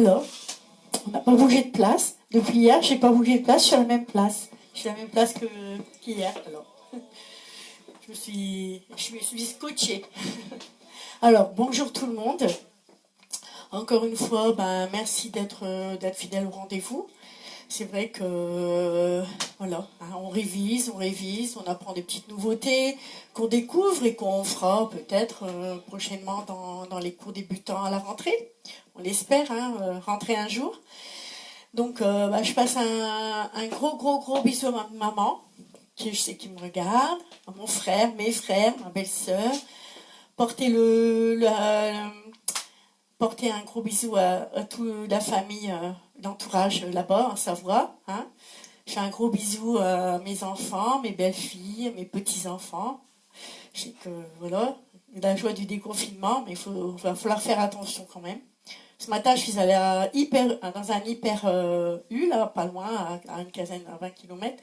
voilà, on n'a pas bougé de place. Depuis hier, j'ai pas bougé de place, je suis à la même place. Je suis à la même place qu'hier, alors. Je me suis scotchée. Alors, bonjour tout le monde. Encore une fois, merci d'être fidèle au rendez-vous. C'est vrai que, voilà, hein, on révise, on apprend des petites nouveautés qu'on découvre et qu'on fera peut-être prochainement dans les cours débutants à la rentrée. On l'espère, hein, rentrer un jour. Donc, je passe un gros bisou à ma maman, qui je sais qui me regarde, à mon frère, mes frères, ma belle-sœur. Porter porter un gros bisou à toute la famille, l'entourage là-bas, en Savoie. Hein. Je fais un gros bisou à mes enfants, mes belles-filles, mes petits-enfants. Je sais que, voilà, la joie du déconfinement, mais va falloir faire attention quand même. Ce matin, je suis allée dans un hyper U, là, pas loin, à une quinzaine, à 20 km.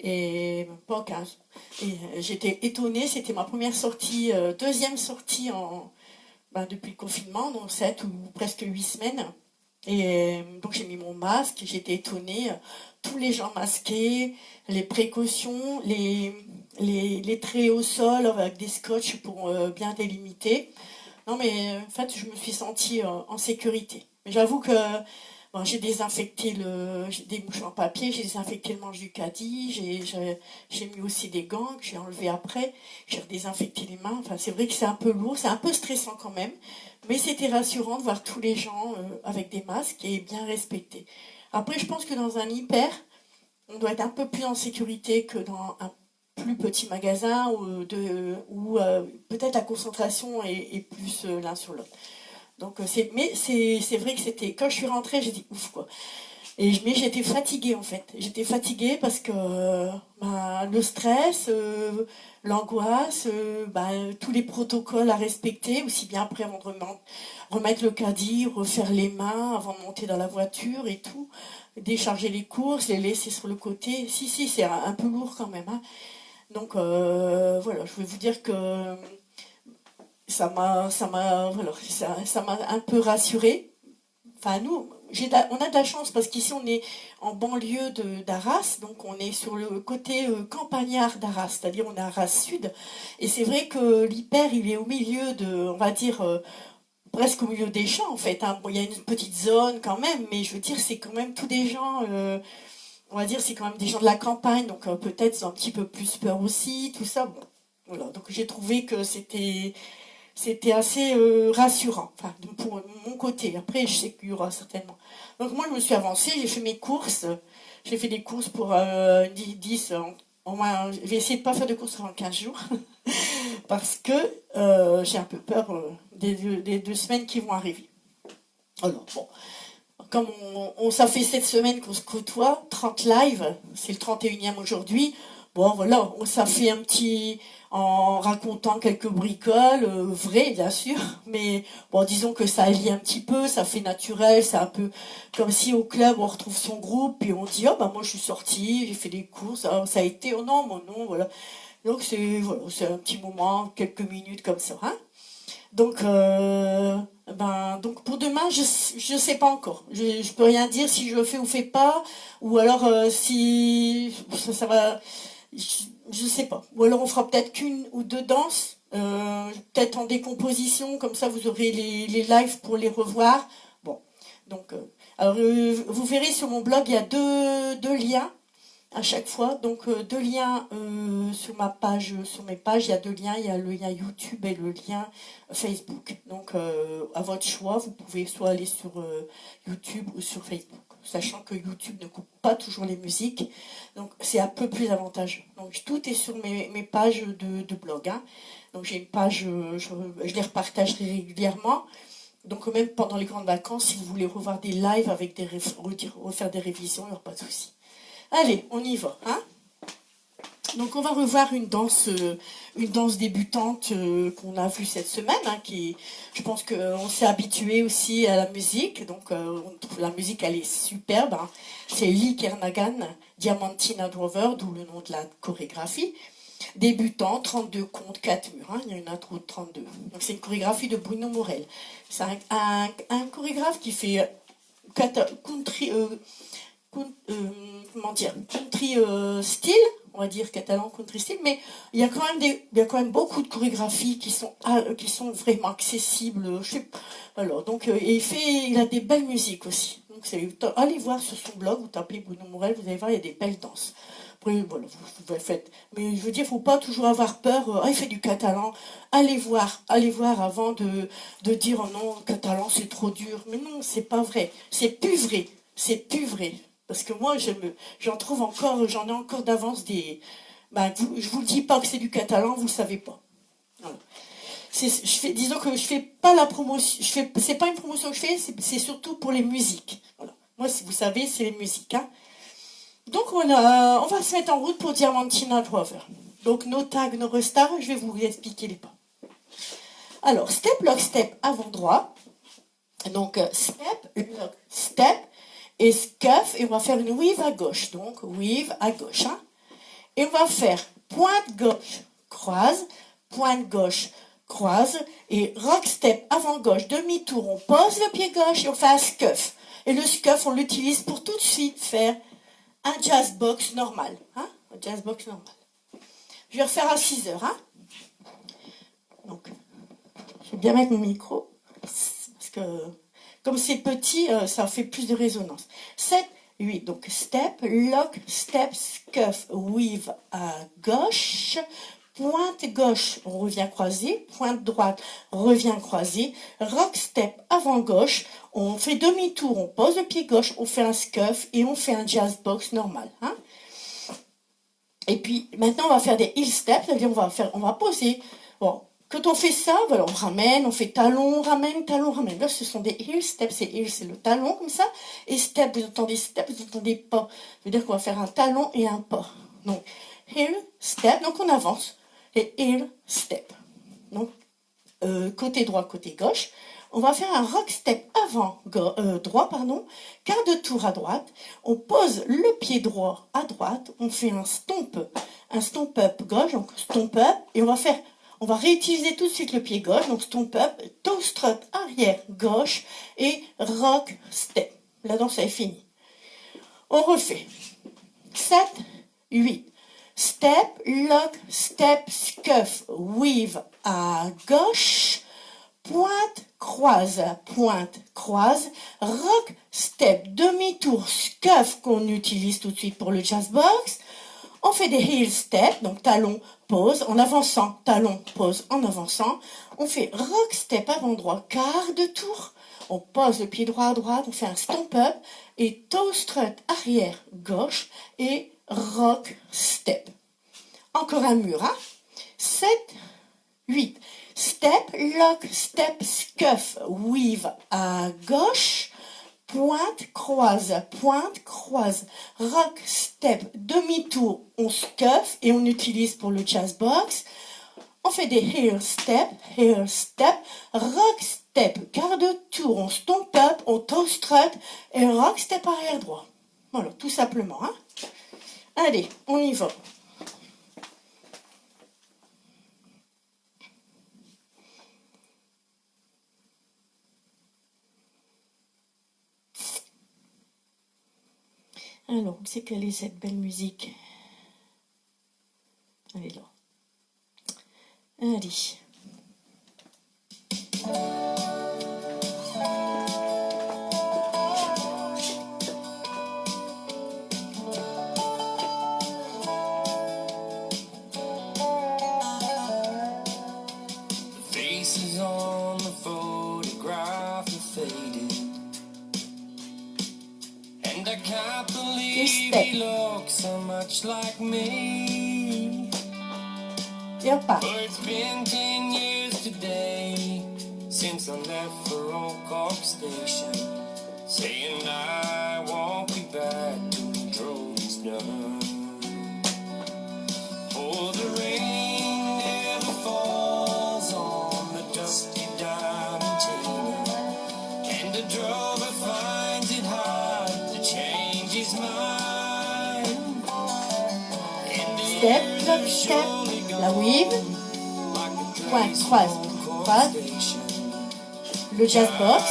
Et pas 15. Et j'étais étonnée, c'était ma première sortie, deuxième sortie depuis le confinement, donc 7 ou presque 8 semaines. Et donc j'ai mis mon masque, j'étais étonnée, tous les gens masqués, les précautions, les traits au sol avec des scotch pour bien délimiter. Non mais en fait je me suis sentie en sécurité. Mais j'avoue que j'ai désinfecté j'ai des mouches en papier, j'ai désinfecté le manche du caddie, j'ai mis aussi des gants que j'ai enlevés après, j'ai désinfecté les mains. Enfin, c'est vrai que c'est un peu lourd, c'est un peu stressant quand même, mais c'était rassurant de voir tous les gens avec des masques et bien respectés. Après, je pense que dans un hyper, on doit être un peu plus en sécurité que dans un plus petit magasin où peut-être la concentration est plus l'un sur l'autre. Donc, mais c'est vrai que c'était quand je suis rentrée, j'ai dit ouf quoi. Mais j'étais fatiguée en fait. J'étais fatiguée parce que le stress, l'angoisse, tous les protocoles à respecter, aussi bien après avant de remettre le caddie, refaire les mains avant de monter dans la voiture et tout, décharger les courses, les laisser sur le côté. Si, c'est un peu lourd quand même. Hein. Donc voilà, je vais vous dire que ça m'a un peu rassurée. Enfin, nous, on a de la chance parce qu'ici, on est en banlieue d'Arras, donc on est sur le côté campagnard d'Arras, c'est-à-dire on est à Arras Sud. Et c'est vrai que l'hyper, il est au milieu on va dire, presque au milieu des champs en fait. Hein. Bon, il y a une petite zone quand même, mais je veux dire, c'est quand même tous des gens, on va dire, c'est quand même des gens de la campagne, donc peut-être ils ont un petit peu plus peur aussi, tout ça. Bon, voilà, donc j'ai trouvé que c'était assez rassurant, enfin, pour mon côté. Après, je sais qu'il y aura certainement. Donc moi, je me suis avancée, j'ai fait mes courses. J'ai fait des courses pour 10 au moins, je vais essayer de ne pas faire de courses pendant 15 jours, parce que j'ai un peu peur des 2 semaines qui vont arriver. Alors, bon, comme ça fait 7 semaines qu'on se côtoie, 30 lives, c'est le 31e aujourd'hui. Bon, voilà, ça fait un petit, en racontant quelques bricoles, vraies bien sûr, mais bon, disons que ça allie un petit peu, ça fait naturel, c'est un peu comme si au club on retrouve son groupe, puis on dit, oh moi je suis sortie, j'ai fait des courses, ah, ça a été, oh non, mon non, voilà. Donc c'est un petit moment, quelques minutes comme ça, hein. Donc, donc pour demain, je sais pas encore. Je peux rien dire si je le fais ou fais pas, ou alors si ça va, je sais pas. Ou alors on fera peut-être qu'une ou deux danses, peut-être en décomposition, comme ça vous aurez les lives pour les revoir. Bon, donc alors vous verrez sur mon blog il y a deux liens à chaque fois. Donc deux liens sur ma page, sur mes pages, il y a deux liens, il y a le lien YouTube et le lien Facebook. Donc à votre choix, vous pouvez soit aller sur YouTube ou sur Facebook. Sachant que YouTube ne coupe pas toujours les musiques, donc c'est un peu plus avantageux. Donc tout est sur mes pages de blog. Hein. Donc j'ai une page, je les repartagerai régulièrement. Donc même pendant les grandes vacances, si vous voulez revoir des lives avec refaire des révisions, il n'y aura pas de souci. Allez, on y va. Hein. Donc on va revoir une danse débutante qu'on a vue cette semaine, hein, je pense qu'on s'est habitué aussi à la musique, donc on trouve la musique elle est superbe. Hein. C'est Lee Kernaghan, Diamantina Drover, d'où le nom de la chorégraphie. Débutant, 32 comptes, 4 murs. Hein, il y a une intro de 32. Donc c'est une chorégraphie de Bruno Morel. C'est un chorégraphe qui fait country, comment dire, country style, on va dire catalan country style, mais il y a quand même beaucoup de chorégraphies qui sont vraiment accessibles. Alors donc il a des belles musiques aussi. Donc allez voir sur son blog, vous tapez Bruno Morel, vous allez voir, il y a des belles danses. Après, voilà, vous le faites. Mais je veux dire, il ne faut pas toujours avoir peur. Il fait du catalan. Allez voir avant de dire oh non, le catalan c'est trop dur. Mais non, c'est pas vrai. C'est plus vrai. C'est plus vrai. Parce que moi, j'en ai encore d'avance des. Ben, je vous le dis pas que c'est du catalan, vous le savez pas. Voilà. Disons que je fais pas la promotion. C'est pas une promotion que je fais, c'est surtout pour les musiques. Voilà. Moi, si vous savez, c'est les musiques. Hein. Donc voilà, on va se mettre en route pour Diamantina Rover. Donc nos tags, nos restars, je vais vous expliquer les pas. Alors, step, lock, step, avant droit. Donc step, lock, step et scuff. Et on va faire une weave à gauche. Donc weave à gauche. Hein. Et on va faire pointe gauche, croise, pointe gauche, croise. Et rock step avant gauche, demi-tour. On pose le pied gauche et on fait un scuff. Et le scuff, on l'utilise pour tout de suite faire un jazz box normal. Hein, un jazz box normal. Je vais refaire à 6 heures. Hein. Donc, je vais bien mettre mon micro. Parce que, comme c'est petit, ça fait plus de résonance. 7, 8. Donc, step, lock, step, scuff, weave à gauche. Pointe gauche, on revient croisé. Pointe droite, revient croisé. Rock step avant gauche. On fait demi-tour, on pose le pied gauche, on fait un scuff et on fait un jazz box normal. Hein. Et puis maintenant, on va faire des heel steps, c'est-à-dire on va poser. Bon, quand on fait ça, voilà, on ramène, on fait talon, ramène, talon, ramène. Là, ce sont des heel steps. Heel, c'est le talon comme ça. Et step, vous entendez step, vous entendez pas. Ça veut dire qu'on va faire un talon et un pas. Donc, heel, step, donc on avance. Et heel, step. Donc, côté droit, côté gauche. On va faire un rock step avant droit, quart de tour à droite. On pose le pied droit à droite. On fait un stomp up gauche, donc stomp up. Et on va réutiliser tout de suite le pied gauche, donc stomp up, toe strut arrière gauche et rock step. La danse est finie. On refait. 7, 8. Step, lock, step, scuff, weave à gauche, pointe, croise, rock, step, demi-tour, scuff qu'on utilise tout de suite pour le jazz box. On fait des heel steps, donc talon, pause, en avançant, talon, pause, en avançant. On fait rock step avant droit, quart de tour. On pose le pied droit à droite, on fait un stomp up et toe strut arrière gauche et rock step. Encore un mur, hein. 7, 8. Step, lock, step, scuff, weave à gauche. Pointe, croise, rock, step, demi-tour, on scuff et on utilise pour le jazz box. On fait des heel step, rock step, quart de tour, on stomp up, on toe strut et rock step arrière droit. Voilà, tout simplement. Hein. Allez, on y va. Alors, où c'est qu'elle est cette belle musique? Elle est là. Allez. Faces on the photograph are faded, and I can't believe he looks so much like me. But it's been 10 years today since I left for Old Cork Station, saying I won't be back till the droning's done. For the rain never falls on the dusty Diamantina, and the drover finds it hard to change his mind. Step, lock, step, la weave, pointe, croise, le jazz box,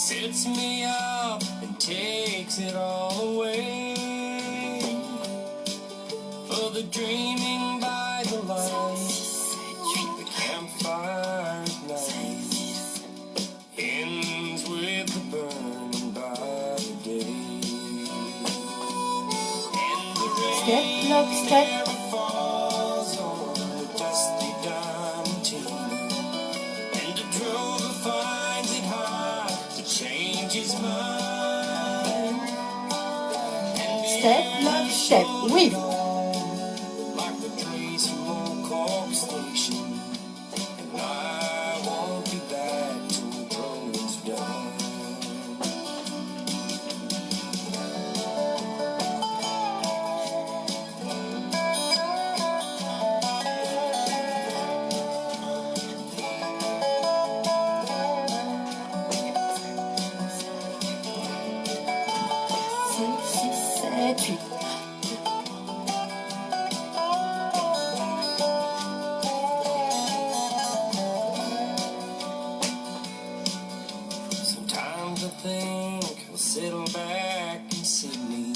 sets me up and takes it all away. For the dreaming by the light, the campfire at night ends with the burning by the day. And the rain Step, lock, step. never falls on the dusty diamond team. And the drover finds it hard to change his mind. And the Step, lock, step. Oui. like the trees from Old Cork Station. And I won't be back till the droning's done. Cinq, six, sept, huit. Sometimes I think I'll settle back in Sydney.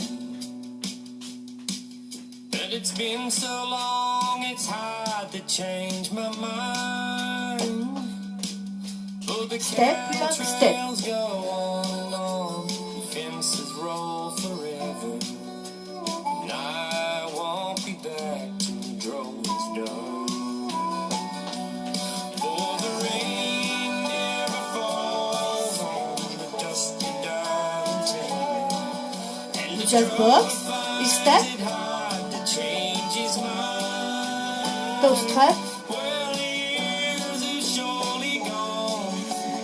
But it's been so long, it's hard to change my mind. But the Step, lock, step. trails go on and on, the fences roll forever. And I won't be back till the droning's done. For the rain never falls on the dusty diamond table. And the Just box. drover You step. finds it hard to change his mind. Toe strap. Well, the years are surely gone,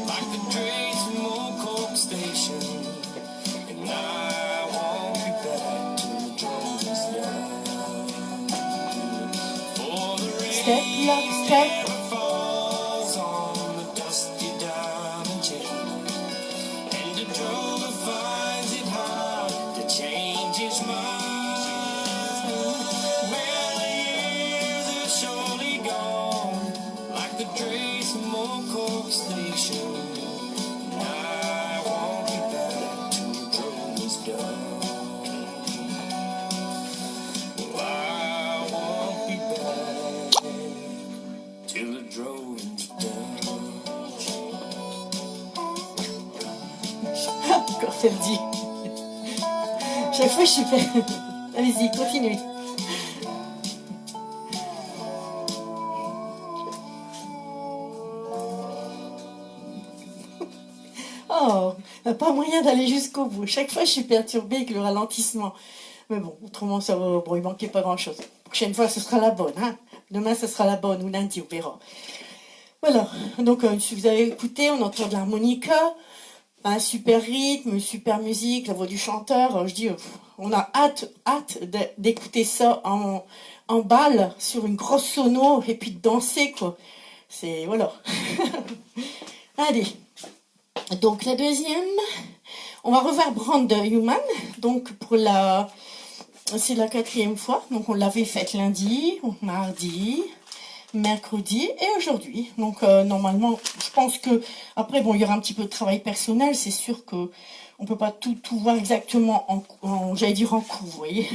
like the trains from Old Cork Station. And I won't be back till the droning's done. For the rain Step, lock, step. never falls on the dusty diamond chain. And the drover finds it hard to change his mind. Well, the years are surely gone, like the trains from Old Cork Station. And I won't be back till the droning's done. Well, I won't be back till the droning's done. Encore perdu. Chaque fois, je suis perdue. Allez-y, continue. Oh, pas moyen d'aller jusqu'au bout. Chaque fois, je suis perturbée avec le ralentissement. Mais bon, autrement, ça va. Bon, il manquait pas grand-chose. Prochaine fois, ce sera la bonne. Hein. Demain, ce sera la bonne, ou lundi, on verra. Voilà. Donc, si vous avez écouté, on entend de l'harmonica, un super rythme, une super musique, la voix du chanteur. Je dis, on a hâte d'écouter ça en balle, sur une grosse sono, et puis de danser, quoi. C'est, voilà. Allez. Donc, la deuxième, on va revoir Brand Human. Donc, c'est la 4e fois. Donc, on l'avait faite lundi, mardi, mercredi et aujourd'hui. Donc, normalement, je pense que, après, bon, il y aura un petit peu de travail personnel. C'est sûr que on peut pas tout voir exactement j'allais dire en cours, vous voyez.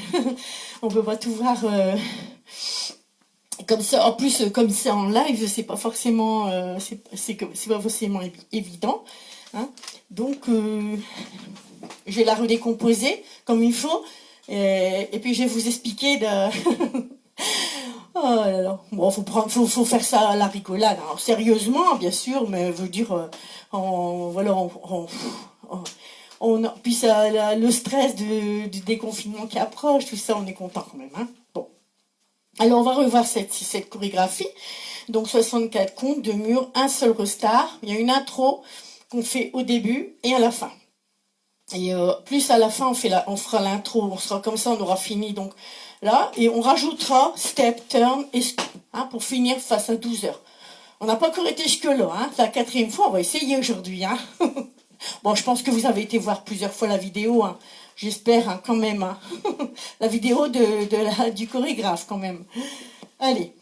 On peut pas tout voir comme ça. En plus, comme c'est en live, c'est pas forcément, c'est pas forcément évident. Hein. Donc, je vais la redécomposer comme il faut. Et puis, je vais vous expliquer Oh là là. Bon, faut faire ça à la rigolade. Alors, sérieusement, bien sûr, mais je veux dire, puis ça, le stress du déconfinement qui approche, tout ça, on est content quand même. Hein. Bon. Alors, on va revoir cette chorégraphie. Donc, 64 comptes, 2 murs, un seul restart. Il y a une intro qu'on fait au début et à la fin. Et plus à la fin, on fera l'intro. On sera comme ça, on aura fini. Donc, là, et on rajoutera step, turn et scoop, hein, pour finir face à 12 heures. On n'a pas encore été jusque-là, hein. La 4e fois, on va essayer aujourd'hui, hein. Bon, je pense que vous avez été voir plusieurs fois la vidéo, hein. J'espère, hein, quand même, hein. La vidéo du chorégraphe, quand même. Allez,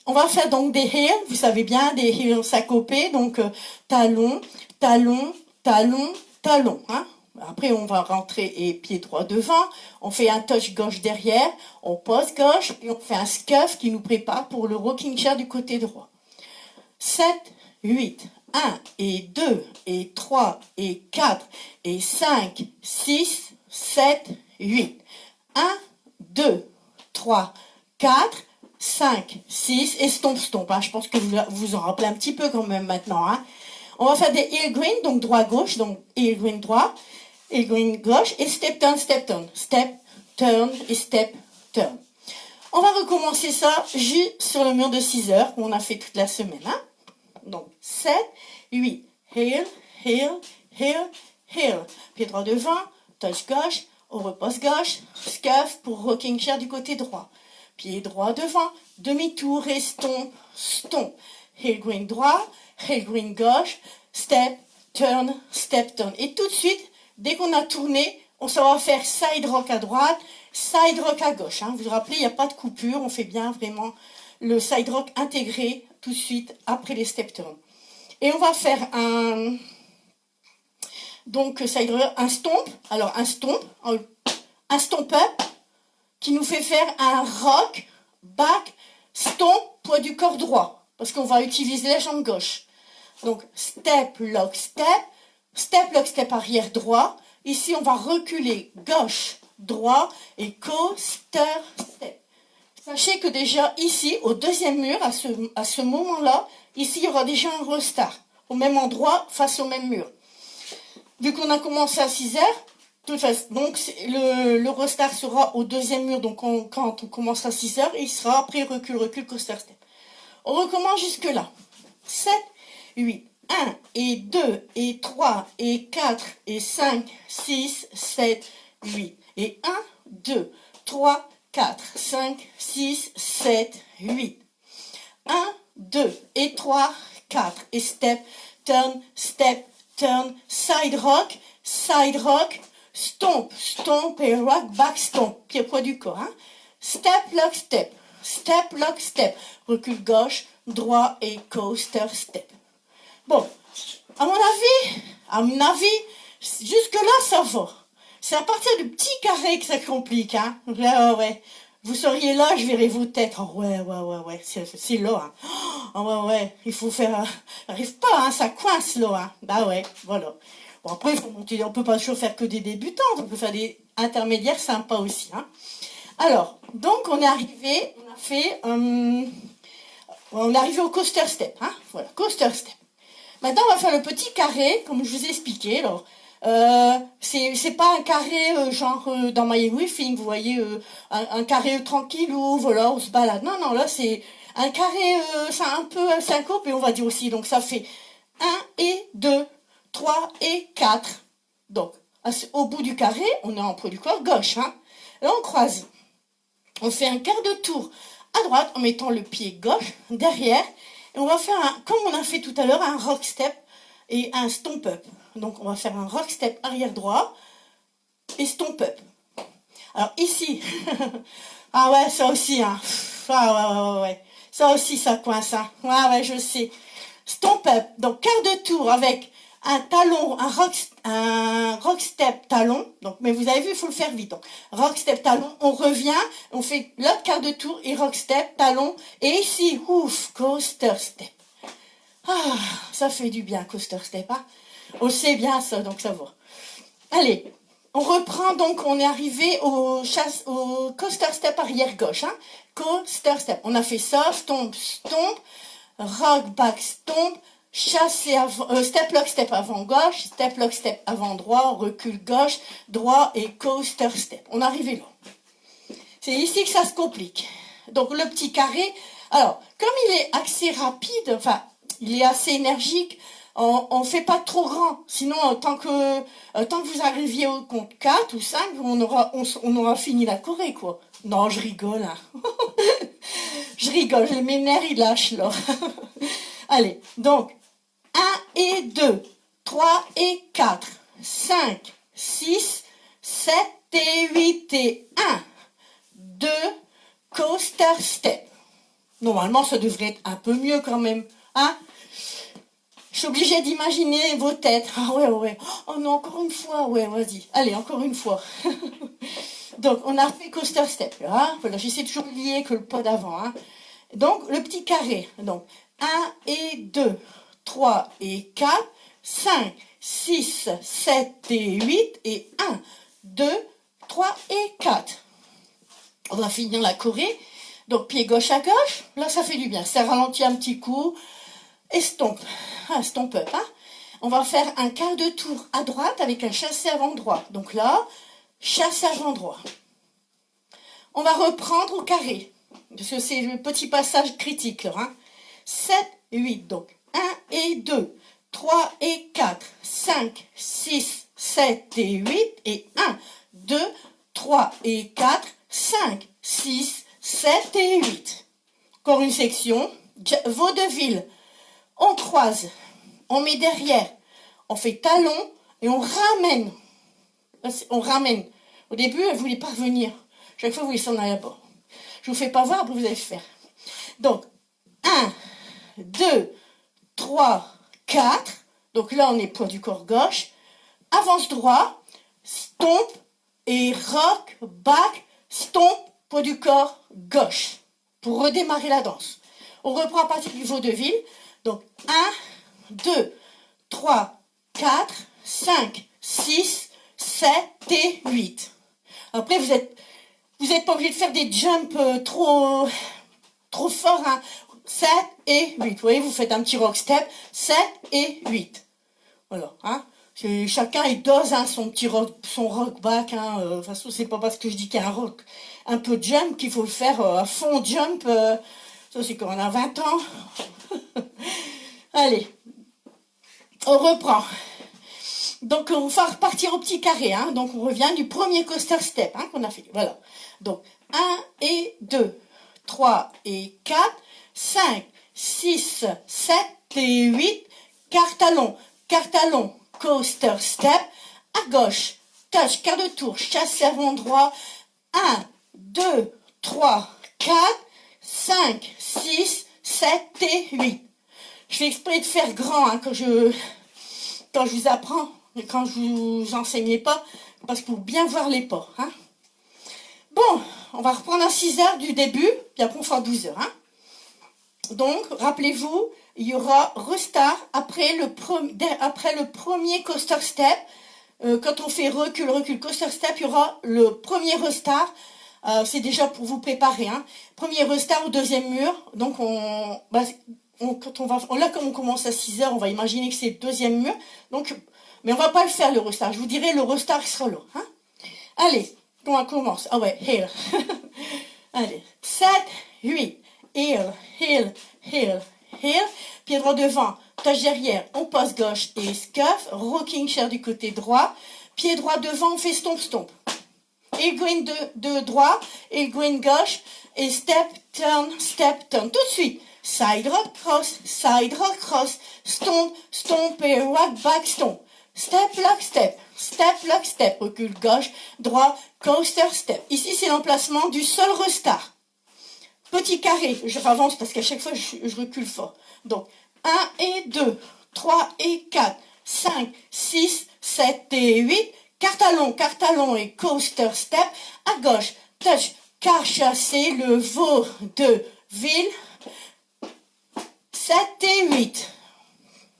on va faire donc des heels, vous savez bien, des heels syncopés, donc talon, talon, talon, talon, hein. Après, on va rentrer et pied droit devant. On fait un touch gauche derrière. On pose gauche et on fait un scuff qui nous prépare pour le rocking chair du côté droit. 7, 8, 1 et 2 et 3 et 4 et 5, 6, 7, 8. 1, 2, 3, 4, 5, 6 et stomp, stomp. Hein. Je pense que vous vous en rappelez un petit peu quand même maintenant. Hein. On va faire des heel green, donc droit-gauche, donc heel green droit. Et green gauche, et step, turn, et step, turn. On va recommencer ça juste sur le mur de 6 heures qu'on a fait toute la semaine. Hein? Donc, 7, 8, heel, heel, heel, heel. Pied droit devant, touch gauche, on repose gauche, scuff pour rocking chair du côté droit. Pied droit devant, demi-tour et stomp, stomp. Heel green droit, heel green gauche, step, turn, step, turn. Et tout de suite, dès qu'on a tourné, on va faire side rock à droite, side rock à gauche. Hein. Vous vous rappelez, il n'y a pas de coupure. On fait bien vraiment le side rock intégré tout de suite après les step turns. Et on va faire un stomp. Alors un stomp up qui nous fait faire un rock, back, stomp, poids du corps droit. Parce qu'on va utiliser la jambe gauche. Donc step, lock, step arrière droit. Ici, on va reculer gauche, droit et coaster step. Sachez que déjà ici, au deuxième mur, à ce moment-là, ici, il y aura déjà un restart. Au même endroit, face au même mur. Vu qu'on a commencé à 6 heures, toute façon, donc le restart sera au deuxième mur. Donc quand on commence à 6 heures, il sera après recul, coaster step. On recommence jusque-là. 7, 8. 1 et 2 et 3 et 4 et 5, 6, 7, 8. Et 1, 2, 3, 4, 5, 6, 7, 8. 1, 2 et 3, 4. Et step, turn, side rock, stomp et rock, back, stomp. Pied poids du corps. Hein. Step, lock, step. Recul gauche, droit et coaster step. Bon, à mon avis, jusque-là, ça va. C'est à partir du petit carré que ça complique, hein. Ouais. Vous seriez là, je verrais vos têtes. Oh, ouais, c'est là, hein. Oh, ouais, il faut faire... Arrive pas, hein, ça coince, là, hein. Bah ouais, voilà. Bon, après, il faut monter, on peut pas toujours faire que des débutants, on peut faire des intermédiaires sympas aussi, hein. Alors, donc, on est arrivé au coaster step, hein. Voilà, coaster step. Maintenant, on va faire le petit carré, comme je vous ai expliqué. Alors, c'est pas un carré dans My Everything, vous voyez, un carré tranquille où voilà, on se balade. Non, là c'est un carré, c'est un peu un syncope, et on va dire aussi. Donc ça fait 1 et 2, 3 et 4. Donc, au bout du carré, on est en poids du corps gauche. Hein. Là, on croise. On fait un quart de tour à droite en mettant le pied gauche derrière. Et on va faire, comme on a fait tout à l'heure, un rock step et un stomp up. Donc, on va faire un rock step arrière droit et stomp up. Alors, ici, ah ouais, ça aussi, hein. Ah ouais. Ça aussi, ça coince, hein. Ouais, je sais. Stomp up, donc quart de tour avec un talon, un rock step talon. Donc, mais vous avez vu, il faut le faire vite. Donc, rock step talon, on revient, on fait l'autre quart de tour et rock step talon. Et ici, ouf, coaster step. Ah, ça fait du bien, coaster step. Hein. On sait bien ça, donc ça va. Allez, on reprend, donc on est arrivé au coaster step arrière gauche. Hein. Coaster step. On a fait ça, stomp, rock back, stomp, chasser avant, step lock step avant gauche, step lock step avant droit, recul gauche, droit et coaster step. On est arrivé là. C'est ici que ça se complique. Donc le petit carré, alors comme il est assez rapide, enfin il est assez énergique, on fait pas trop grand. Sinon tant que vous arriviez au compte 4 ou 5, on aura fini la Corée quoi. Non, je rigole. Hein. Je rigole, mes nerfs ils lâchent là. Allez, donc 1 et 2, 3 et 4, 5, 6, 7 et 8 et 1, 2, coaster step. Normalement, ça devrait être un peu mieux quand même. Hein? Je suis obligée d'imaginer vos têtes. Ah ouais, ouais. Oh non, encore une fois. Ouais, vas-y. Allez, encore une fois. Donc, on a fait coaster step. Hein. Voilà, j'essaie toujours de lier que le pas d'avant. Hein. Donc, le petit carré. Donc, 1 et 2, 3 et 4, 5, 6, 7 et 8, et 1, 2, 3 et 4. On va finir la choré. Donc, pied gauche à gauche. Là, ça fait du bien. Ça ralentit un petit coup. Et stomp. Ah, stomp up. Hein. On va faire un quart de tour à droite avec un chassé avant droit. Donc là, chassé avant droit. On va reprendre au carré. Parce que c'est le petit passage critique. Là, hein. 7, 8. Donc, 1 et 2, 3 et 4, 5, 6, 7 et 8. Et 1, 2, 3 et 4, 5, 6, 7 et 8. Encore une section. Vaudeville. On croise. On met derrière. On fait talon et on ramène. On ramène. Au début, elle ne voulait pas revenir. Chaque fois, vous voulez s'en aller là-bas. Je ne vous fais pas voir, après vous allez faire. Donc, 1, 2, 3, 4. Donc là, on est poids du corps gauche. Avance droit. Stomp et rock, back, stomp, poids du corps gauche. Pour redémarrer la danse. On reprend à partir du vaudeville. Donc, 1, 2, 3, 4, 5, 6, 7 et 8. Après, vous êtes pas obligé de faire des jumps trop forts. Hein. 7 et 8. Vous voyez, vous faites un petit rock step. 7 et 8. Voilà. Hein. Chacun, il dose hein, son petit rock, son rock back. Hein. De toute façon, c'est pas parce que je dis qu'il y a un rock, un peu de jump qu'il faut le faire à fond jump. Ça, c'est quand on a 20 ans. Allez, on reprend. Donc, on va repartir au petit carré. Hein. Donc, on revient du premier coaster step hein, qu'on a fait. Voilà. Donc, 1 et 2, 3 et 4, 5, 6, 7 et 8. Quart talon, coaster step. À gauche, touch, quart de tour, chassé avant droit. 1, 2, 3, 4, 5, 6, 7 et 8. Je fais exprès de faire grand hein, quand je vous apprends, et quand je vous enseignais pas, parce que pour bien voir les pas. Hein. Bon, on va reprendre à 6 heures du début, puis après on fera 12 heures. Hein. Donc, rappelez-vous, il y aura restart après le premier coaster step. Quand on fait recul, coaster step, il y aura le premier restart. C'est déjà pour vous préparer. Hein. Premier restart au deuxième mur. Donc, là, comme on commence à 6 heures, on va imaginer que c'est le deuxième mur. Donc, mais on va pas le faire, le restart. Je vous dirai, le restart sera là. Hein. Allez, on commence. Ah ouais, heel. Allez, 7, 8. Heel, heel, heel, heel. Pied droit devant, touche derrière, on passe gauche et scuff. Rocking chair du côté droit. Pied droit devant, on fait stomp, stomp. Et green de droit, et green gauche, et step, turn, tout de suite. Side rock cross, stomp, stomp et rock back stomp. Step, lock, step, recul gauche, droit, coaster step. Ici, c'est l'emplacement du seul restart. Petit carré, je avance parce qu'à chaque fois, je recule fort. Donc, 1 et 2, 3 et 4, 5, 6, 7 et 8. Quart talon et coaster step. À gauche, touch, quart chassé, le vaudeville. 7 et 8.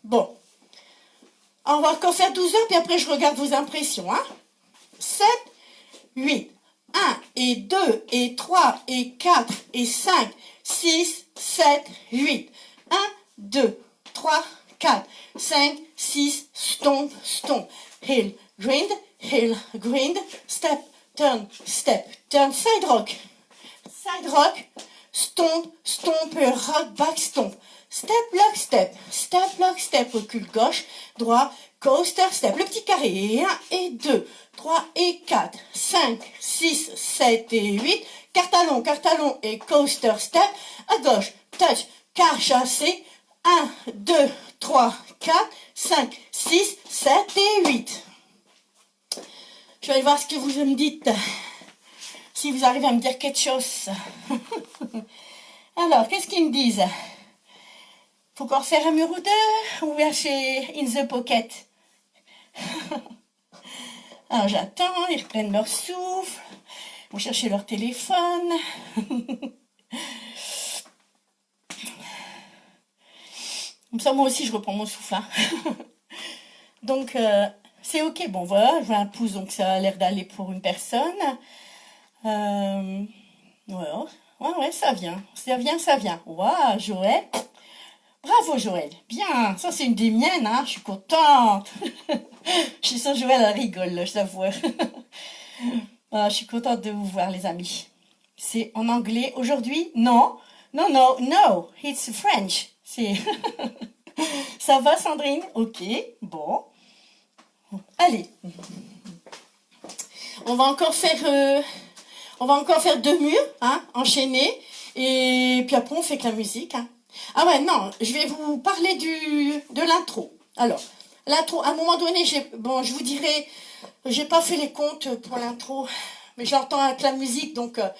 Bon. On va encore faire 12 heures, puis après je regarde vos impressions. Hein. 7, 8. 1 et 2 et 3 et 4 et 5, 6, 7, 8. 1, 2, 3, 4, 5, 6, stomp, heel, grind, step, turn, side rock, stomp, rock, back, stomp, step, lock, step, recul gauche, droit, coaster, step, le petit carré, 1 et 2, 3 et 4, 5, 6, 7 et 8, quart talon et coaster step, à gauche, touch, quart chassé, 1, 2, 3, 4, 5, 6, 7 et 8. Je vais aller voir ce que vous me dites, si vous arrivez à me dire quelque chose. Alors, qu'est-ce qu'ils me disent? Faut encore faire un mur ou deux, ou bien c'est in the pocket. Alors j'attends, ils reprennent leur souffle, ils vont chercher leur téléphone. Comme ça, moi aussi, je reprends mon souffle. Hein. Donc, c'est ok. Bon, voilà, je veux un pouce, donc ça a l'air d'aller pour une personne. Voilà. Ouais, ça vient. Ça vient. Waouh, Joël. Bravo, Joël. Bien. Ça, c'est une des miennes, hein. Je suis contente. Je suis sûre, Joël, elle rigole, là, je l'avoue. Je suis contente de vous voir, les amis. C'est en anglais aujourd'hui? Non. No, it's French. C'est... Ça va, Sandrine? Ok, bon. Allez. On va encore faire 2 murs, hein, enchaînés. Et puis après, on fait que la musique. Hein. Ah ouais, non, je vais vous parler de l'intro. Alors, l'intro, à un moment donné, je vous dirai, j'ai pas fait les comptes pour l'intro, mais j'entends avec la musique, donc à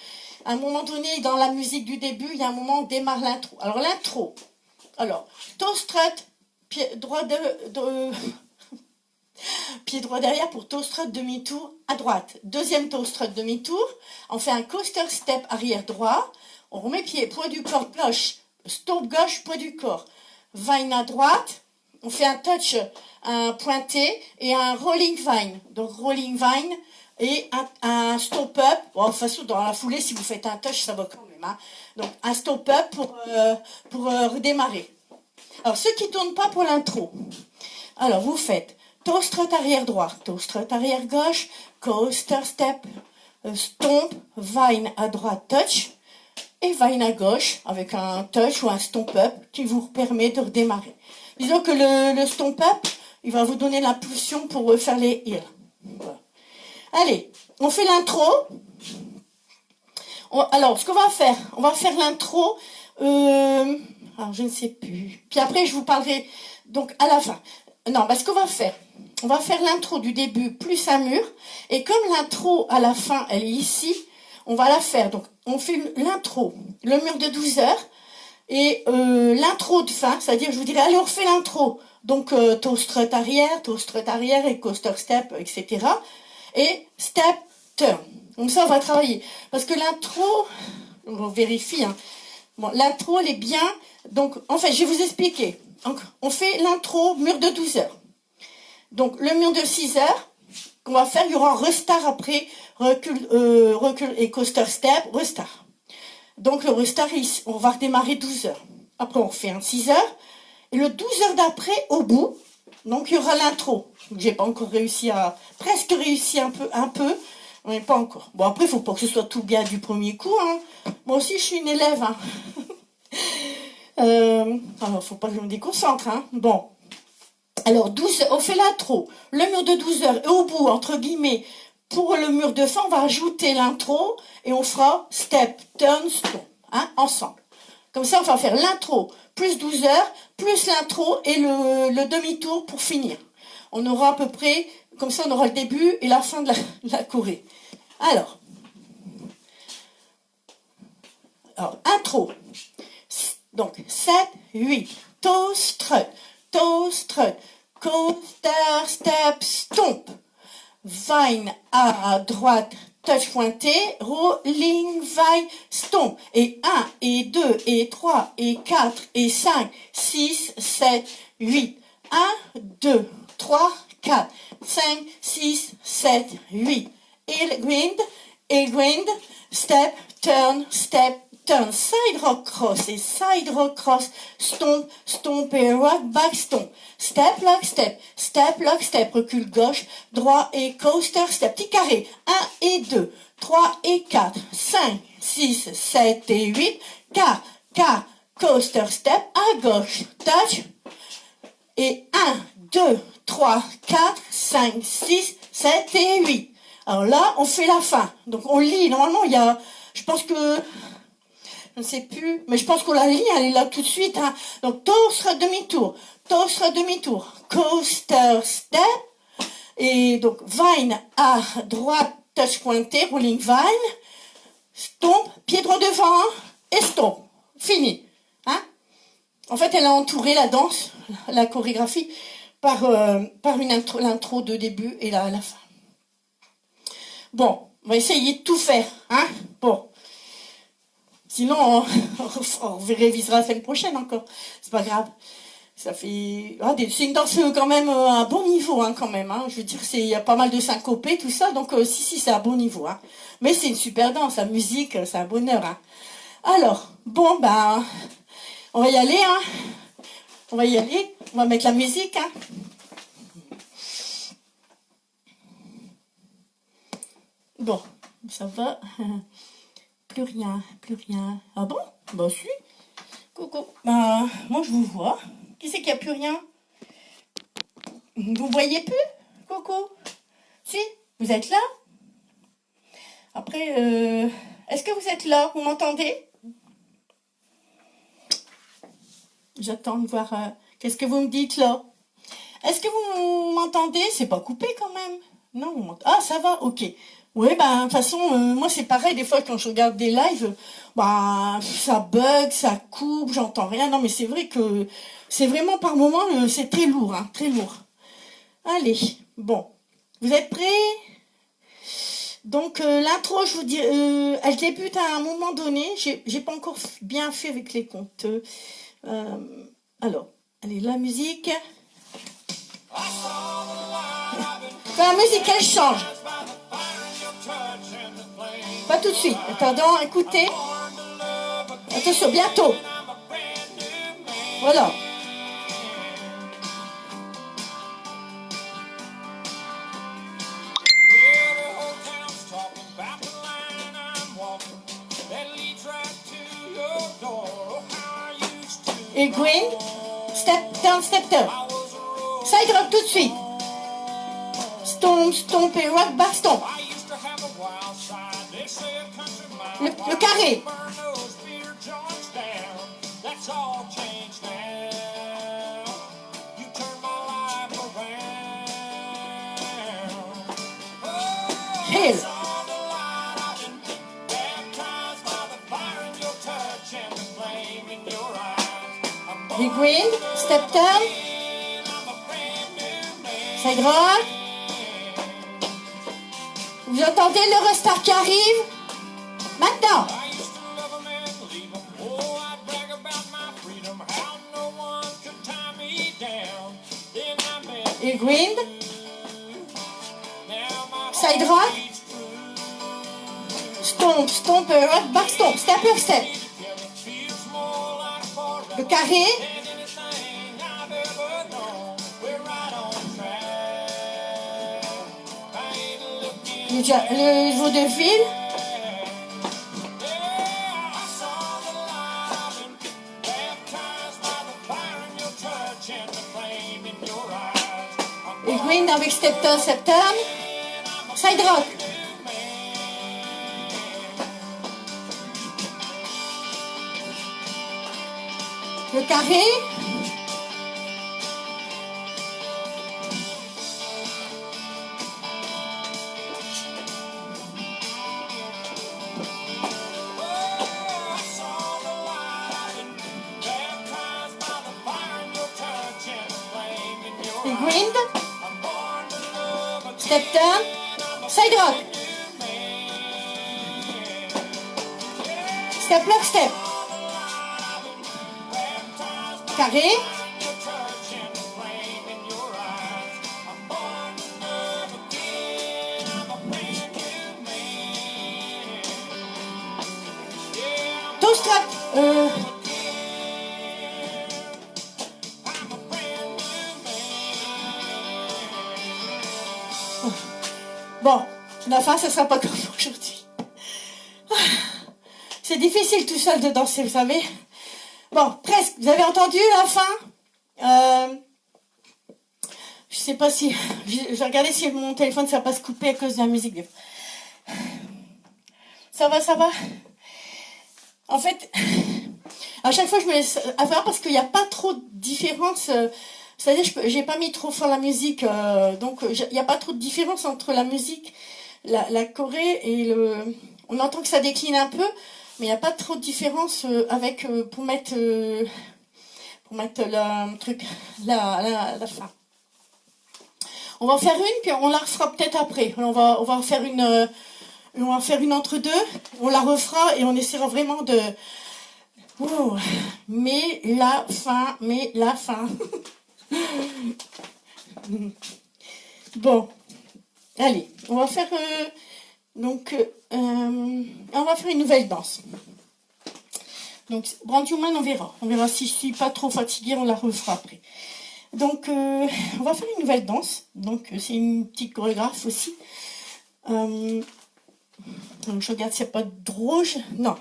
un moment donné, dans la musique du début, il y a un moment où on démarre l'intro. Alors, l'intro. Alors, toe strut, pied droit pied droit derrière pour toe strut demi-tour à droite. Deuxième toe strut demi-tour. On fait un coaster step arrière droit. On remet pied, poids du corps gauche, stomp gauche, poids du corps. Vine à droite. On fait un touch, un pointé et un rolling vine. Donc rolling vine et un stop up. Bon, de toute façon, dans la foulée, si vous faites un touch, ça va quand même. Hein. Donc un stop up pour redémarrer. Alors, ceux qui ne tournent pas pour l'intro. Alors, vous faites toe strut arrière droit, toe strut arrière gauche, coaster step, stomp, vine à droite, touch, et vine à gauche avec un touch ou un stomp up qui vous permet de redémarrer. Disons que le stomp up, il va vous donner l'impulsion pour faire les heels. Voilà. Allez, on fait l'intro. Alors, ce qu'on va faire, on va faire l'intro. Alors, je ne sais plus. Puis après, je vous parlerai donc à la fin. Non, ce qu'on va faire, on va faire l'intro du début plus un mur. Et comme l'intro à la fin, elle est ici, on va la faire. Donc, on fait l'intro, le mur de 12 heures. Et l'intro de fin, c'est-à-dire, je vous dirais, allez, on refait l'intro. Donc, toe strut arrière et coaster step, etc. Et step, turn. Comme ça, on va travailler. Parce que l'intro, on vérifie, hein. Bon, l'intro, elle est bien. Donc, en fait, je vais vous expliquer. Donc, on fait l'intro, mur de 12 heures. Donc, le mur de 6 heures, qu'on va faire, il y aura un restart après, recul et coaster step, restart. Donc, le restart, on va redémarrer 12 heures. Après, on refait un 6 heures. Et le 12 heures d'après, au bout, donc, il y aura l'intro. J'ai pas encore presque réussi un peu. Mais pas encore. Bon, après, il faut pas que ce soit tout bien du premier coup. Hein. Moi aussi, je suis une élève. Hein. Alors, faut pas que je me déconcentre. Hein. Bon. Alors, on fait l'intro. Le mur de 12 heures. Et au bout, entre guillemets, pour le mur de fin, on va ajouter l'intro. Et on fera step, turn, stop. Hein, ensemble. Comme ça, on va faire l'intro plus 12 heures, plus l'intro et le demi-tour pour finir. On aura à peu près, comme ça, on aura le début et la fin de la choré. Alors, intro. Donc, 7, 8. Toe strut, coaster, step, stomp. Vine à droite, touch pointé, rolling, vine, stomp. Et 1, et 2, et 3, et 4, et 5, 6, 7, 8. 1, 2, 3, 4, 5, 6, 7, 8. Et grind, step, turn, side rock cross et side rock cross, stomp et rock back stomp, step lock step, recul gauche, droit et coaster step, petit carré, 1 et 2, 3 et 4, 5, 6, 7 et 8, quart, coaster step, à gauche, touch, et 1, 2, 3, 4, 5, 6, 7 et 8. Alors là, on fait la fin. Donc on lit, normalement il y a, je pense que, je ne sais plus, mais je pense qu'on la lit, elle est là tout de suite. Hein. Donc toe strut demi-tour, coaster step, et donc vine à droite, touch pointé, rolling vine, stomp, pied droit devant, et stomp. Fini. Hein? En fait, elle a entouré la danse, la chorégraphie, par l'intro de début et la fin. Bon, on va essayer de tout faire, hein. Bon. Sinon, on révisera la semaine prochaine encore. C'est pas grave. Ça fait... c'est une danse quand même à un bon niveau, hein, quand même. Hein. Je veux dire, il y a pas mal de syncopés, tout ça. Donc, si, c'est à bon niveau. Hein. Mais c'est une super danse. La musique, c'est un bonheur. Hein. Alors, bon, ben... On va y aller, hein. On va y aller. On va mettre la musique, hein. Bon, ça va. Plus rien, plus rien. Ah bon? Bah si. Coucou. Bah, moi je vous vois. Qui c'est qui a plus rien? Vous voyez plus? Coucou. Si? Vous êtes là? Après, est-ce que vous êtes là? Vous m'entendez? J'attends de voir. Qu'est-ce que vous me dites là? Est-ce que vous m'entendez? C'est pas coupé quand même. Non, vous m'entendez. Ah, ça va, ok. Oui, bah, de toute façon, moi c'est pareil, des fois quand je regarde des lives, bah, ça bug, ça coupe, j'entends rien. Non, mais c'est vrai que c'est vraiment par moment, c'est très lourd, hein, très lourd. Allez, bon, vous êtes prêts? Donc, l'intro, je vous dis, elle débute à un moment donné, j'ai pas encore bien fait avec les comptes. Alors, allez, la musique. Quand la musique, elle change. Pas tout de suite. Attendons, écoutez. Attention, bientôt. Voilà. Et green. Step down, step down. Side rock tout de suite. Stomp, stomp et rock back stomp. Le carré. Hill. The green, step down. Side rock. Vous entendez le restart qui arrive? Maintenant. Et green. Side rock. Stomp, stomp, rock, back stomp. Step up, step. Le carré. Le vaudeville. Et green avec step turn, side rock. Le carré. Et green. Step turn, side rock. Step lock, step. Carré. Toe strap. Bon, la fin, ce sera pas comme aujourd'hui. C'est difficile tout seul de danser, vous savez. Bon, presque. Vous avez entendu la fin? Je sais pas si... Je vais regarder si mon téléphone ne va pas se couper à cause de la musique. Ça va, ça va? En fait, à chaque fois, je me laisse avoir parce qu'il n'y a pas trop de différence. C'est-à-dire, j'ai pas mis trop fort la musique. Donc, il n'y a pas trop de différence entre la musique, la choré et le... On entend que ça décline un peu, mais il n'y a pas trop de différence avec pour mettre pour mettre le truc, la fin. On va faire une, puis on la refera peut-être après. On va faire une entre deux, on la refera et on essaiera vraiment de... Oh, mais la fin. Bon, allez, on va faire on va faire une nouvelle danse. Donc, Brand Human, on verra si je suis pas trop fatiguée, on la refera après. Donc, on va faire une nouvelle danse. Donc, c'est une petite chorégraphe aussi. Donc, je regarde s'il n'y a pas de rouge. Non.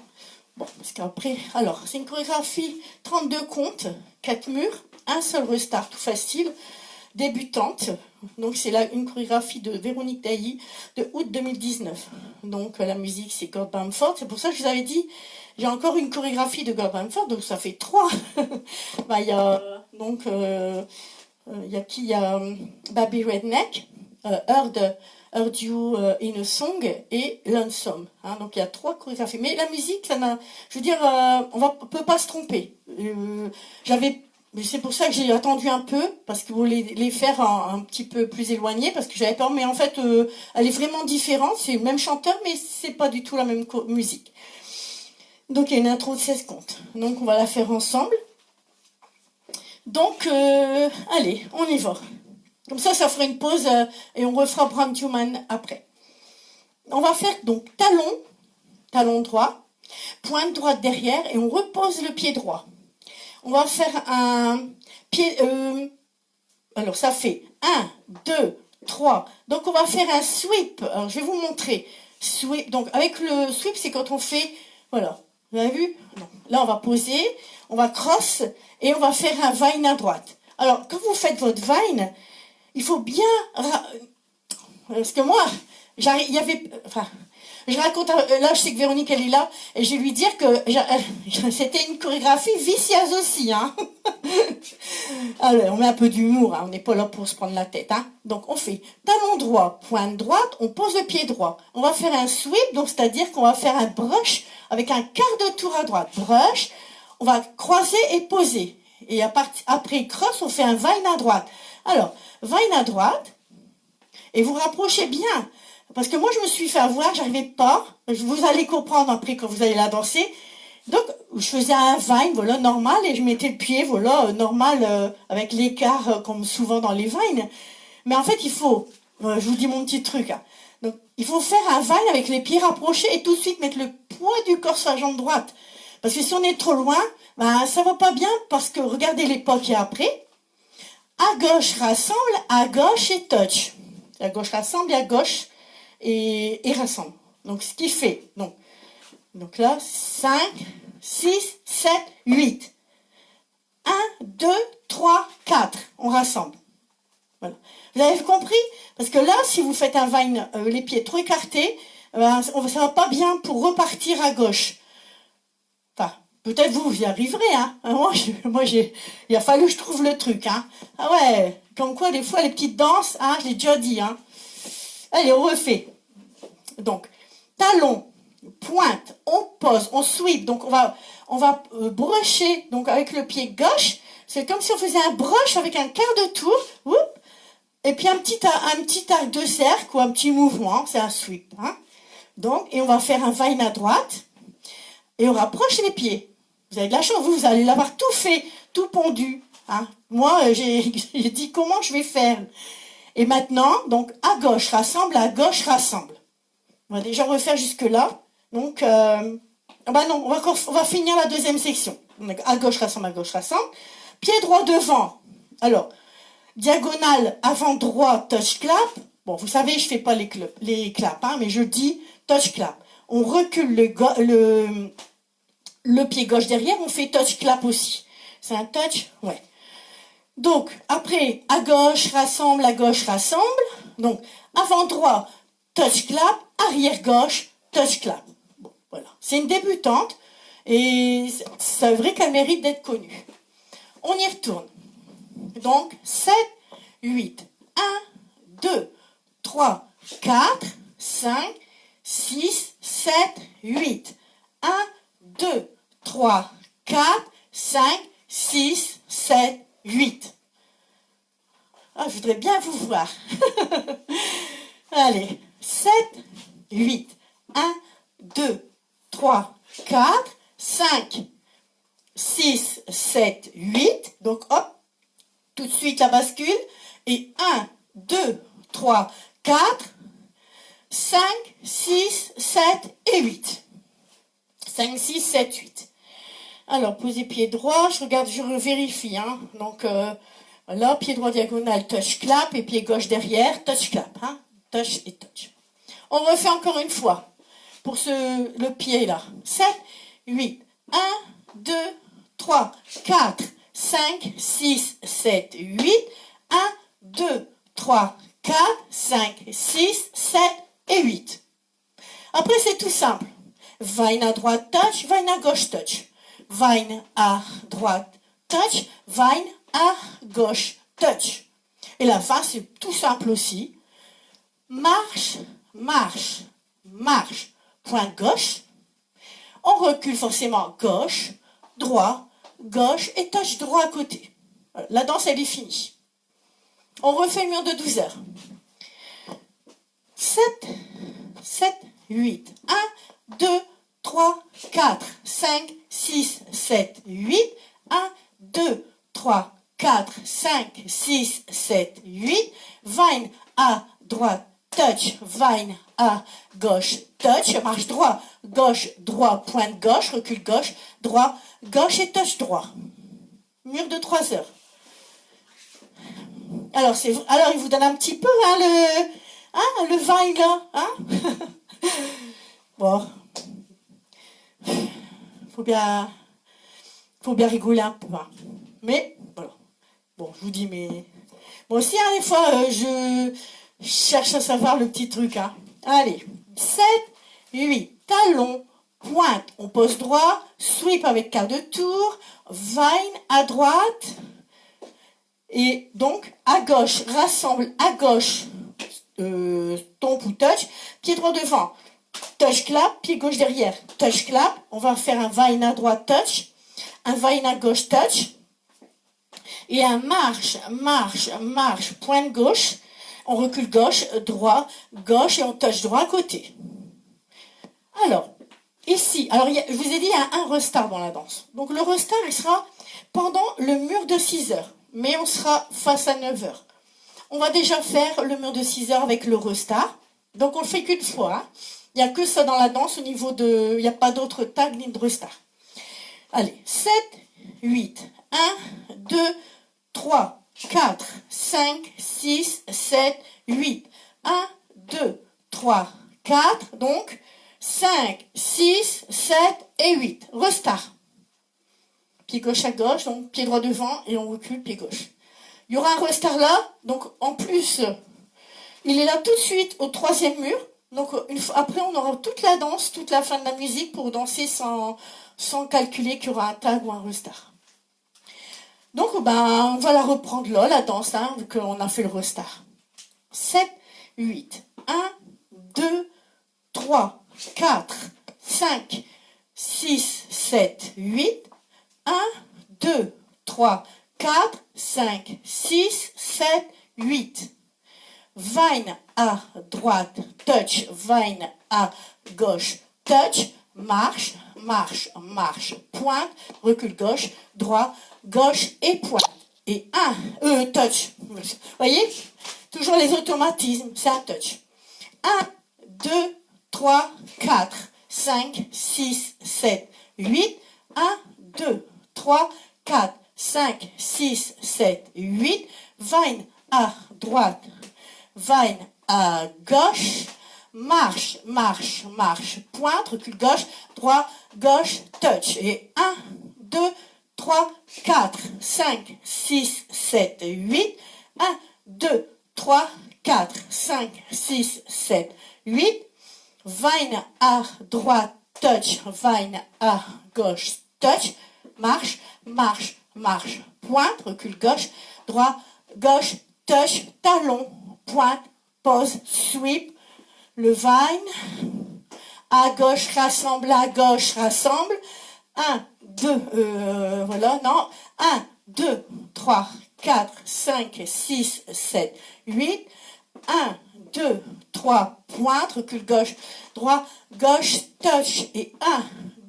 Bon, parce qu'après, alors, c'est une chorégraphie 32 comptes, 4 murs, un seul restart, tout facile, débutante. Donc, c'est là une chorégraphie de Véronique Dailly de août 2019. Donc, la musique, c'est Gord Bamford. C'est pour ça que je vous avais dit, j'ai encore une chorégraphie de Gord Bamford, donc ça fait 3. Bah, il y a, donc, il y a qui? Il y a Baby Redneck, Heard You in a Song et Lonesome. Hein, donc il y a 3 chorégraphies. Mais la musique, je veux dire, on peut pas se tromper. C'est pour ça que j'ai attendu un peu, parce que vous voulez les faire un petit peu plus éloignés, parce que j'avais peur. Mais en fait, elle est vraiment différente. C'est le même chanteur, mais c'est pas du tout la même musique. Donc il y a une intro de 16 comptes. Donc on va la faire ensemble. Donc, allez, on y va. Comme ça fera une pause et on refera Brand Human après. On va faire donc talon droit, pointe droite derrière et on repose le pied droit. On va faire un pied... alors ça fait 1, 2, 3. Donc on va faire un sweep. Alors je vais vous montrer. Sweep. Donc avec le sweep, c'est quand on fait... Voilà. Vous avez vu? Non. Là on va poser, on va cross et on va faire un vine à droite. Alors quand vous faites votre vine... Il faut bien... Parce que moi, je raconte... Là, je sais que Véronique, elle est là, et je vais lui dire que c'était une chorégraphie vicieuse aussi. Hein. Alors, on met un peu d'humour, hein, on n'est pas là pour se prendre la tête. Hein. Donc, on fait talon droit, pointe droite, on pose le pied droit. On va faire un sweep, donc c'est-à-dire qu'on va faire un brush avec un quart de tour à droite. Brush, on va croiser et poser. Et après cross, on fait un vine à droite. Alors, vine à droite, et vous rapprochez bien. Parce que moi, je me suis fait avoir, j'arrivais pas. Vous allez comprendre après quand vous allez la danser. Donc, je faisais un vine, voilà, normal, et je mettais le pied, voilà, normal, avec l'écart, comme souvent dans les vines. Mais en fait, il faut, je vous dis mon petit truc, hein. Donc, il faut faire un vine avec les pieds rapprochés et tout de suite mettre le poids du corps sur la jambe droite. Parce que si on est trop loin, ben, ça va pas bien, parce que regardez l'époque qu'il y a après. À gauche rassemble, à gauche et touch. À gauche rassemble et à gauche et rassemble. Donc ce qui fait, donc là, 5, 6, 7, 8. 1, 2, 3, 4. On rassemble. Voilà. Vous avez compris? Parce que là, si vous faites un vine, les pieds trop écartés, ça va pas bien pour repartir à gauche. Enfin, peut-être vous y arriverez, hein. Il a fallu que je trouve le truc, hein. Ah ouais, comme quoi, des fois, les petites danses, hein, je l'ai déjà dit, hein. Allez, on refait. Donc, talon, pointe, on pose, on sweep. Donc, on va brusher, donc, avec le pied gauche. C'est comme si on faisait un brush avec un quart de tour. Oup, et puis, un petit arc de cercle ou un petit mouvement. C'est un sweep, hein. Donc, et on va faire un vine à droite. Et on rapproche les pieds. Vous avez de la chance, vous allez l'avoir tout fait, tout pondu. Hein. Moi, j'ai dit comment je vais faire. Et maintenant, donc, à gauche rassemble, à gauche rassemble. On va déjà refaire jusque-là. Donc, non, on va finir la deuxième section. Donc, à gauche rassemble, à gauche rassemble. Pied droit devant. Alors, diagonale avant droit, touch clap. Bon, vous savez, je fais pas les claps, hein, mais je dis touch clap. On recule le pied gauche derrière, on fait touch clap aussi. C'est un touch, ouais. Donc, après, à gauche, rassemble, à gauche, rassemble. Donc, avant droit, touch clap, arrière gauche, touch clap. Bon, voilà. C'est une débutante et c'est vrai qu'elle mérite d'être connue. On y retourne. Donc, 7, 8, 1, 2, 3, 4, 5, 6, 7, 8. 1, 2, 3, 4, 5, 6, 7, 8. Ah, je voudrais bien vous voir. Allez, 7, 8. 1, 2, 3, 4, 5, 6, 7, 8. Donc, hop, tout de suite la bascule. Et 1, 2, 3, 4, 5, 6, 7 et 8. 5, 6, 7, 8. Alors, posez pied droit, je regarde, je vérifie. Hein. Donc, voilà, pied droit diagonal, touch, clap, et pied gauche derrière, touch, clap. Hein. Touch et touch. On refait encore une fois pour le pied là. 7, 8. 1, 2, 3, 4, 5, 6, 7, 8. 1, 2, 3, 4, 5, 6, 7 et 8. Après, c'est tout simple. Vain à droite, touch, vain à gauche, touch. Vain à droite, touch, vain à gauche, touch. Et la fin, c'est tout simple aussi. Marche, marche, marche, pointe gauche. On recule forcément gauche, droit, gauche et touch droit à côté. La danse, elle est finie. On refait le mur de 12 heures. 7, 8. 1, 2, 3, 4, 5, 6, 7, 8. 1, 2, 3, 4, 5, 6, 7, 8. Vain à droite, touch, vain à gauche, touch. Marche droit, gauche, droit, pointe gauche, recule gauche, droit, gauche et touch droit. Mur de 3 heures. Alors, il vous donne un petit peu le vain là. Hein. Bon. Faut bien rigoler un peu. Hein. Mais, voilà. Bon, je vous dis, mais... Moi aussi, hein, des fois, je cherche à savoir le petit truc. Hein. Allez. 7, 8. Talon, pointe. On pose droit. Sweep avec quart de tour. Vain à droite. Et donc, à gauche, rassemble à gauche, tombe ou touch. Pied droit devant. Touch clap, pied gauche derrière, touch clap. On va faire un vain à droite touch, un vain à gauche touch, et un marche, marche, marche, pointe gauche. On recule gauche, droit, gauche et on touch droit à côté. Alors, ici, je vous ai dit, il y a un restart dans la danse. Donc le restart, il sera pendant le mur de 6 heures, mais on sera face à 9 heures. On va déjà faire le mur de 6 heures avec le restart. Donc on le fait qu'une fois. Hein. Il n'y a que ça dans la danse au niveau de... Il n'y a pas d'autre tag ni de restart. Allez, 7, 8, 1, 2, 3, 4, 5, 6, 7, 8. 1, 2, 3, 4. Donc, 5, 6, 7 et 8. Restart. Pied gauche à gauche, donc pied droit devant et on recule pied gauche. Il y aura un restart là, donc en plus, il est là tout de suite au 3e mur. Donc après, on aura toute la danse, toute la fin de la musique pour danser sans calculer qu'il y aura un tag ou un restart. Donc, on va la reprendre là, la danse, hein, vu qu'on a fait le restart. 7, 8, 1, 2, 3, 4, 5, 6, 7, 8. 1, 2, 3, 4, 5, 6, 7, 8. Vain à droite, touch, vain à gauche, touch, marche, marche, marche, pointe, recule gauche, droit, gauche et pointe. Et touch. Vous voyez? Toujours les automatismes, c'est un touch. 1, 2, 3, 4, 5, 6, 7, 8. 1, 2, 3, 4, 5, 6, 7, 8. Vain à droite, vain à gauche, marche, marche, marche, pointe, recule gauche, droit, gauche, touch. Et 1, 2, 3, 4, 5, 6, 7, 8. 1, 2, 3, 4, 5, 6, 7, 8. Vain à droite, touch, vain à gauche, touch, marche, marche, marche, pointe, recule gauche, droit, gauche, touch, talon, pointe, pose, sweep, le vain, à gauche, rassemble, à gauche, rassemble, 1, 2, voilà, non, 1, 2, 3, 4, 5, 6, 7, 8. 1, 2, 3, pointe, recule gauche, droit, gauche, touch. Et 1,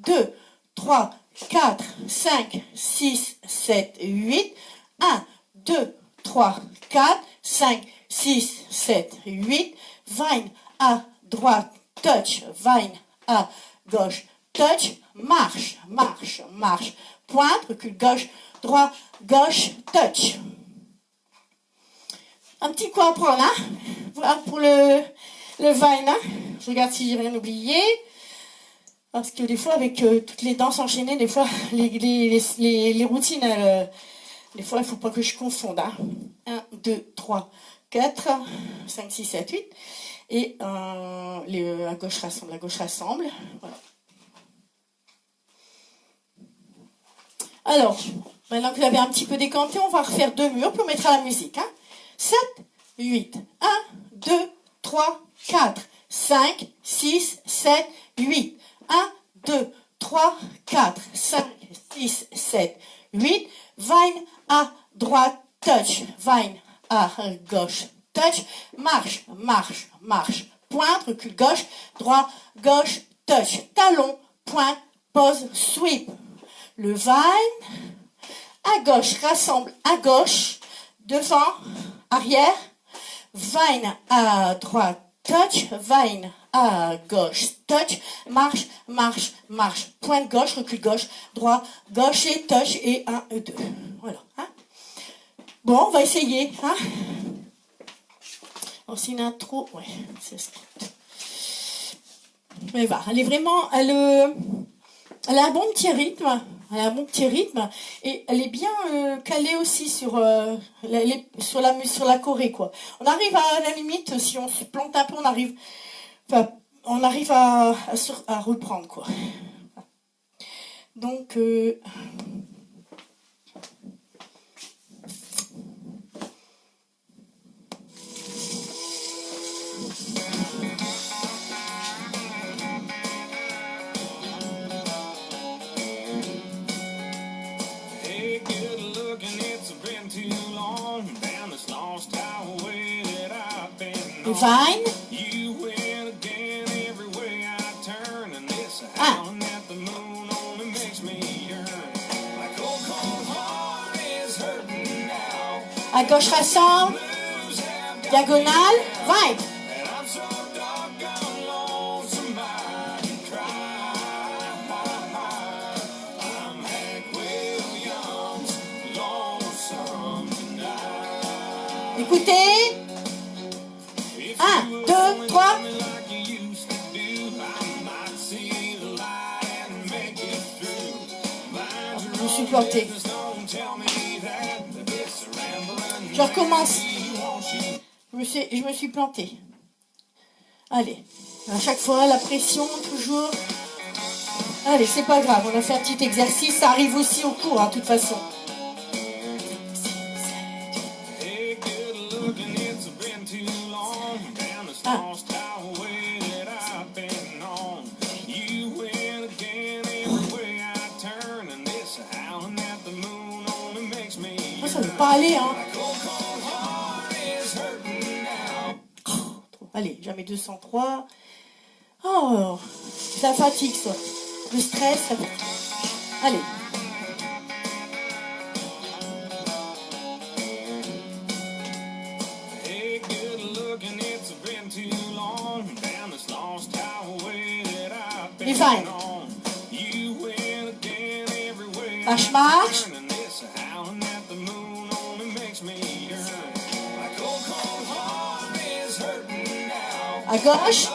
2, 3, 4, 5, 6, 7, 8. 1, 2, 3, 4, 5, 6, 7, 8. Vine à droite, touch. Vine à gauche, touch. Marche, marche, marche. Pointe, recule gauche, droit, gauche, touch. Un petit coup à prendre, hein? Voilà pour le vine, hein? Je regarde si j'ai rien oublié. Parce que des fois, avec toutes les danses enchaînées, des fois, les routines, des fois, il ne faut pas que je confonde, hein? 1, 2, 3, 4, 5, 6, 7, 8. Et à gauche rassemble, Voilà. Alors, maintenant que vous avez un petit peu décanté, on va refaire 2 murs, puis on mettra la musique, hein? 7, 8, 1, 2, 3, 4, 5, 6, 7, 8. 1, 2, 3, 4, 5, 6, 7, 8. Vine à droite, touch. Vine à gauche, touch. Marche, marche, marche. Pointe, recule gauche, droit, gauche, touch. Talon, pointe, pose, sweep. Le vine à gauche, rassemble à gauche, devant, arrière, vine à droite, touch, vine à gauche, touch, marche, marche, marche, pointe gauche, recule gauche, droit, gauche et touch, et 1, 2. Voilà. Hein? Bon, on va essayer. Hein? Alors, c'est une intro. Ouais, c'est ce. Mais va, elle est vraiment. Elle a un bon petit rythme. Elle a un bon petit rythme et elle est bien calée aussi sur la choré, quoi. On arrive à la limite, si on se plante un peu, on arrive à reprendre, quoi. Donc vine. 1. À gauche rassemble. Diagonale. Vine. Écoutez. 1, 2, 3. Je me suis plantée. Je recommence. Je me suis plantée. Allez. À chaque fois, la pression, toujours. Allez, c'est pas grave. On a fait un petit exercice. Ça arrive aussi au cours, hein, de toute façon. Ça ne veut pas aller, hein. Allez, jamais 203. Oh, ça fatigue, ça. Le stress, ça fatigue. Allez. Les vines. Marche, marche. À gauche,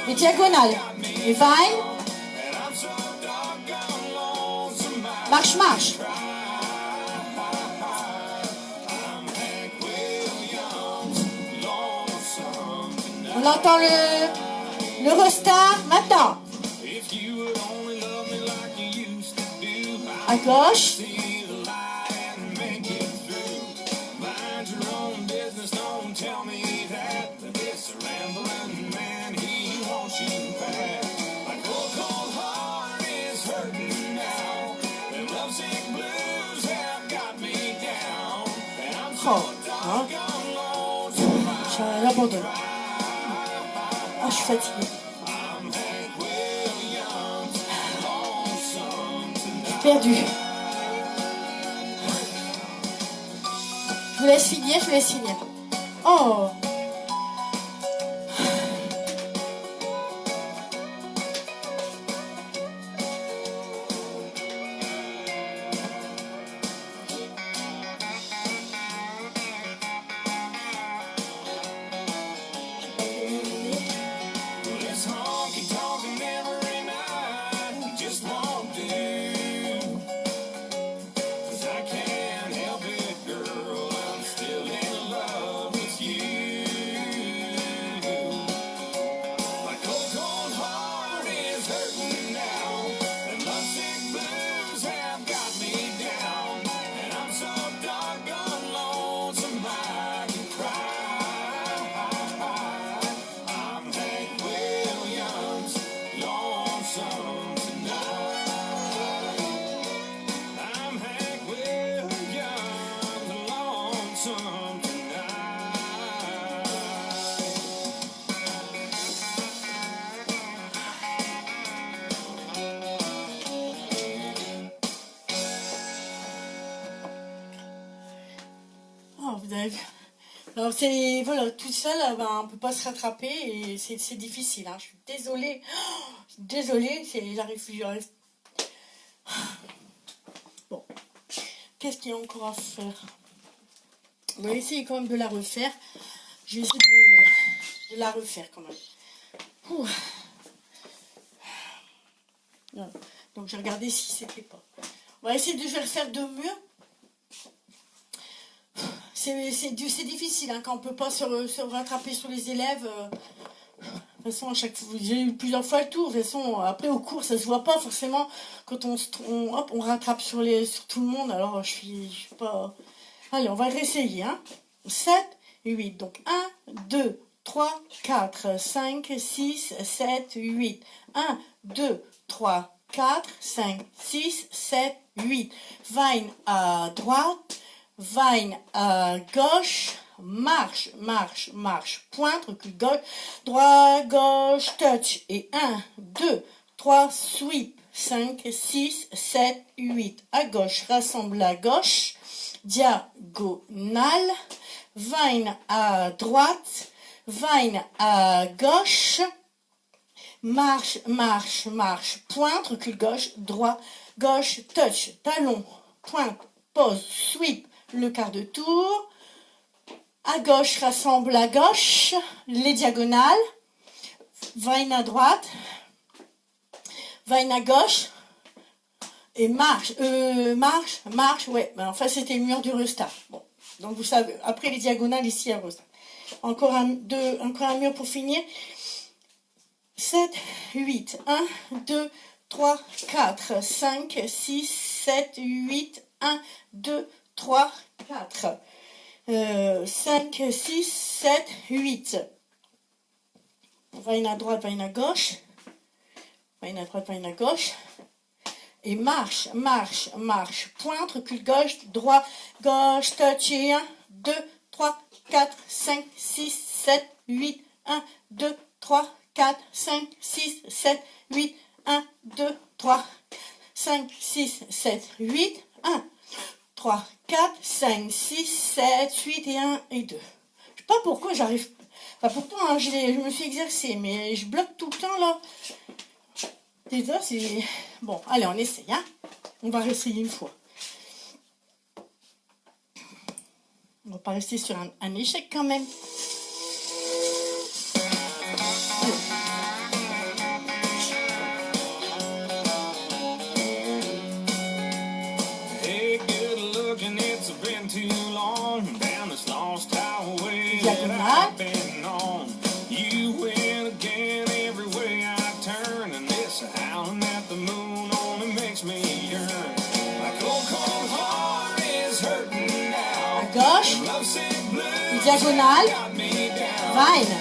les diagonales, les vines, marche, marche. On entend le restart maintenant. À gauche. j'abandonne. Ah, je suis fatiguée. Je suis perdue. Je vous laisse finir. Oh! Vous avez vu. Alors c'est voilà, tout seul, ben, on peut pas se rattraper et c'est difficile. Hein. Je suis désolée. J'arrive. Bon, qu'est-ce qu'il y a encore à faire? On va essayer quand même de la refaire. Je vais essayer de la refaire quand même. Ouh. Donc j'ai regardé si c'était pas. On va essayer de faire de mieux. C'est difficile hein, quand on ne peut pas se rattraper sur les élèves. De toute façon, à chaque fois, j'ai eu plusieurs fois le tour. De toute façon, après au cours, ça se voit pas forcément quand on rattrape sur tout le monde. Alors, je suis pas. Allez, on va réessayer. Hein. 7, 8. Donc 1, 2, 3, 4, 5, 6, 7, 8. 1, 2, 3, 4, 5, 6, 7, 8. Vaine à droite. Vaine à gauche, marche, pointe, recule gauche, droit, gauche, touch. Et 1, 2, 3, sweep, 5, 6, 7, 8. À gauche, rassemble à gauche, diagonale, vaine à droite, vaine à gauche, marche, pointe, recule gauche, droit, gauche, touch, talon, pointe, pause, sweep. Le quart de tour, à gauche, rassemble à gauche, les diagonales, vaine à droite, vaine à gauche, et marche, ouais, ben, enfin c'était le mur du restart. Bon, donc vous savez, après les diagonales, ici, il y a le restart. Encore un mur pour finir. 7, 8, 1, 2, 3, 4, 5, 6, 7, 8, 1, 2, 3, 4, 5, 6, 7, 8. Vaine à droite, vaine à gauche. Vaine à droite, vaine à gauche. Et marche. Pointe, recule gauche, droit, gauche, touch. Et 1, 2, 3, 4, 5, 6, 7, 8. 1, 2, 3, 4, 5, 6, 7, 8. 1, 2, 3, 5, 6, 7, 8. 1, 3, 4, 5, 6, 7, 8 et 1 et 2. Je sais pas pourquoi j'arrive. Enfin, pourtant, hein, je me suis exercée, mais je bloque tout le temps là. Déjà, c'est. Bon, allez, on essaye. Hein. On va réessayer une fois. On va pas rester sur un échec quand même. Diagonale. À gauche. Diagonale. Vaine.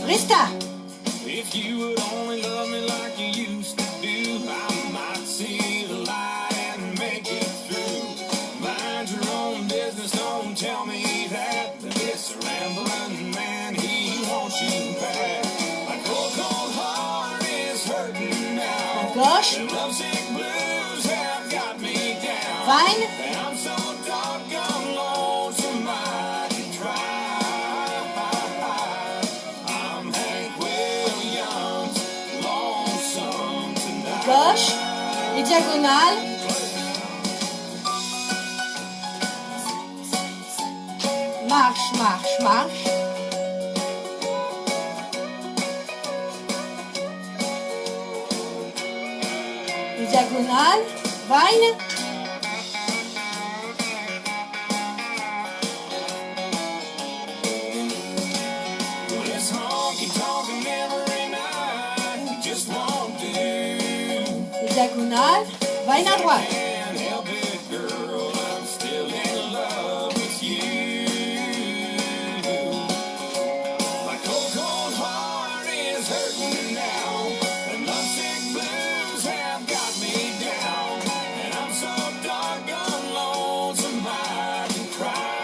Resta. If you would only love me like you used to do, I might see the light and make it through. Mind your own business, don't tell me that this rambling man, he wants you back. My cold, cold heart is hurting now. Gauche. The lovesick blues have got me down. Vine. And I'm so doggone lonesome I can cry. I'm Hank Williams, lonesome tonight. Gauche. Et diagonale. Marche, marche, marche. Et diagonale. Vine. This honky tonkin' every night just won't do. Et diagonale. Vine à droite. Can't help it, girl, I'm still in love with you. My cold, cold heart is hurting now. The lovesick blues have got me down. And I'm so doggone lonesome I can cry.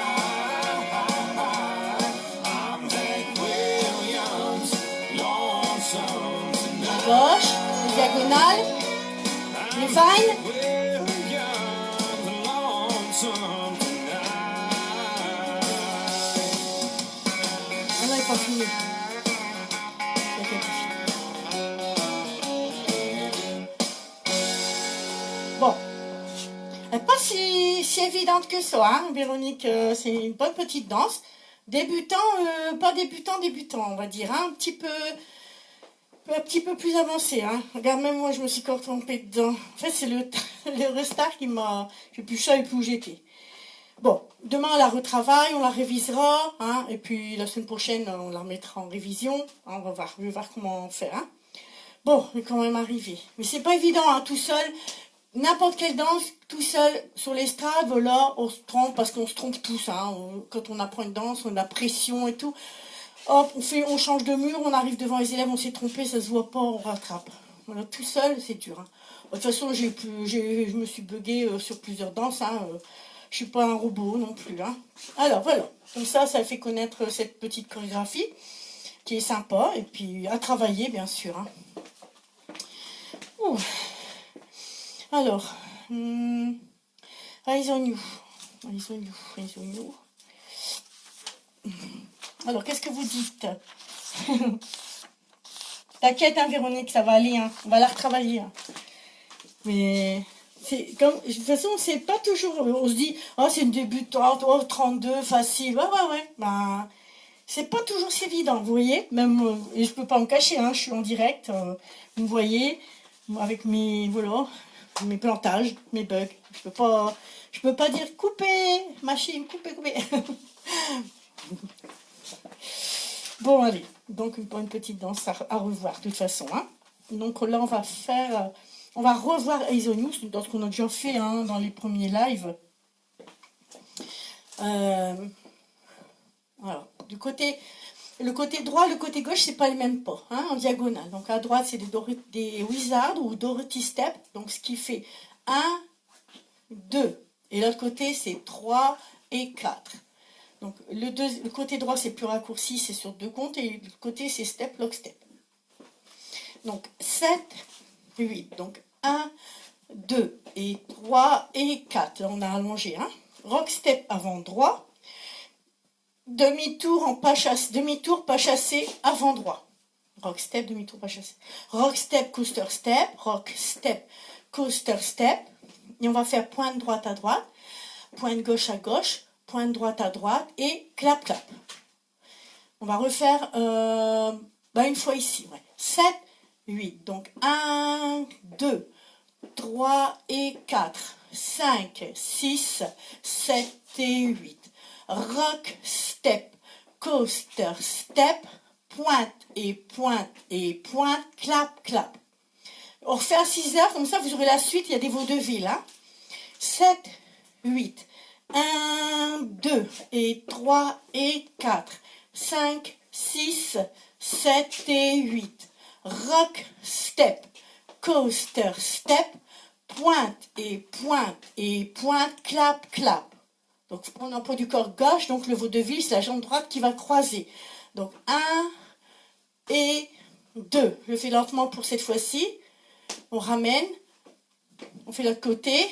I'm Hank Williams, lonesome tonight. Gauche. Et diagonale. Les vines. Williams, lonesome tonight. Ah non, il n'est pas fini. Ok, pas fini. Bon. Elle n'est pas si évidente que ça, hein, Véronique. C'est une bonne petite danse. Débutant, pas débutant, on va dire. Hein, un petit peu plus avancé. Hein. Regarde, même moi, je me suis encore trompée dedans. En fait, c'est le restart qui m'a... Je ne savais plus où j'étais. Bon, demain, on la retravaille, on la révisera. Hein, et puis, la semaine prochaine, on la remettra en révision. Hein, on va voir comment faire. Hein. Bon, on est quand même arrivé. Mais c'est pas évident, hein, tout seul. N'importe quelle danse, tout seul, sur l'estrade, voilà, on se trompe, parce qu'on se trompe tous. Hein, quand on apprend une danse, on a la pression et tout. Hop, on change de mur, on arrive devant les élèves, on s'est trompé, ça se voit pas, on rattrape. Voilà, tout seul, c'est dur. Hein. De toute façon, je me suis buggée sur plusieurs danses. Hein, je suis pas un robot non plus. Hein. Alors voilà, comme ça fait connaître cette petite chorégraphie qui est sympa et puis à travailler bien sûr. Hein. Ouh. Alors, Eyes on you. Alors, qu'est-ce que vous dites? T'inquiète, hein, Véronique, ça va aller. Hein. On va la retravailler. Hein. Mais c'est comme de toute façon, c'est pas toujours. On se dit, oh, c'est une débutante, oh, 32, facile. Ouais. Ben, c'est pas toujours si évident, vous voyez. Même, et je peux pas me cacher, hein, je suis en direct. Vous voyez, avec mes plantages, mes bugs. Je peux pas dire couper, machine, couper. Bon, allez, donc une petite danse à revoir de toute façon. Hein. Donc là, on va revoir Eyes on You, c'est une danse qu'on a déjà fait hein, dans les premiers lives. Alors, le côté droit, le côté gauche, c'est pas les mêmes pas, hein, en diagonale. Donc à droite, c'est des wizards ou Dorothy Step, donc ce qui fait 1, 2. Et l'autre côté, c'est 3 et 4. Donc le côté droit, c'est plus raccourci, c'est sur 2 comptes, et le côté, c'est step, lock, step. Donc 7, 8. Donc 1, 2 et 3 et 4. Là, on a allongé. Hein. Rock, step avant droit. Demi-tour, pas chassé, avant droit. Rock, step, demi-tour, pas chassé. Rock, step, coaster, step. Rock, step, coaster, step. Et on va faire pointe droite à droite, pointe gauche à gauche, pointe droite à droite et clap, clap. On va refaire une fois ici. Ouais. 7, 8. Donc 1, 2, 3 et 4, 5, 6, 7 et 8. Rock, step, coaster, step, pointe et pointe et pointe, clap, clap. On refait à 6 heures, comme ça vous aurez la suite, il y a des vaudevilles. Hein. 7, 8, 1, 2 et 3 et 4, 5, 6, 7 et 8. rock, step, coaster, step, pointe et pointe et pointe, clap, clap. Donc, on emploie du corps gauche, donc le vaudeville, c'est la jambe droite qui va croiser. Donc, 1 et 2. Je fais lentement pour cette fois-ci. On ramène, on fait l'autre côté.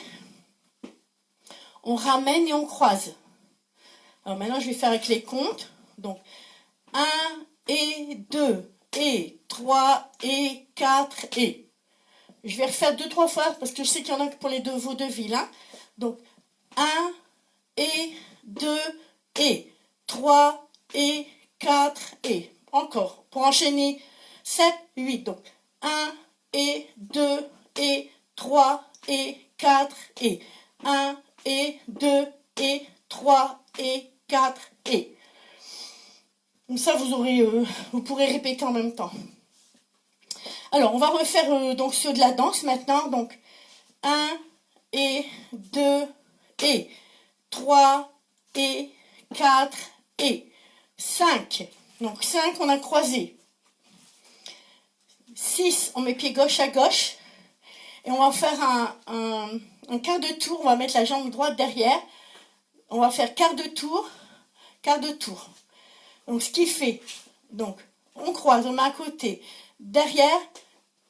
On ramène et on croise. Alors maintenant, je vais faire avec les comptes. Donc, 1 et 2 et 3 et 4 et. Je vais refaire 2-3 fois parce que je sais qu'il y en a pour les deux vaudevilles. Hein. Donc, 1 et 2 et 3 et 4 et. Encore, pour enchaîner 7, 8. Donc, 1 et 2 et 3 et 4 et. 1 et 2 et 3 et 4 et. Comme ça, vous pourrez répéter en même temps. Alors, on va refaire donc ceux de la danse maintenant. Donc, 1 et 2 et 3 et 4 et 5. Donc, 5, on a croisé. 6, on met pied gauche à gauche. Et on va faire un quart de tour. On va mettre la jambe droite derrière. On va faire quart de tour, quart de tour. Donc, ce qui fait, donc, on croise, on met à côté, derrière,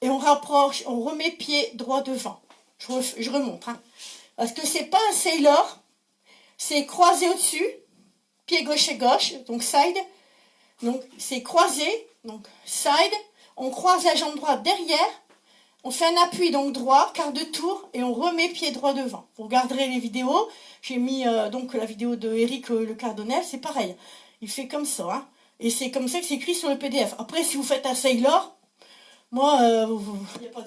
et on rapproche, on remet pied droit devant. Je remonte, hein. Parce que c'est pas un sailor, c'est croisé au-dessus, pied gauche et gauche, donc side. Donc, c'est croisé, donc side. On croise la jambe droite derrière. On fait un appui, donc droit, quart de tour, et on remet pied droit devant. Vous regarderez les vidéos. J'ai mis donc la vidéo de Eric Le Cardonnel, c'est pareil. Il fait comme ça, hein. Et c'est comme ça que c'est écrit sur le PDF. Après, si vous faites un sailor, moi,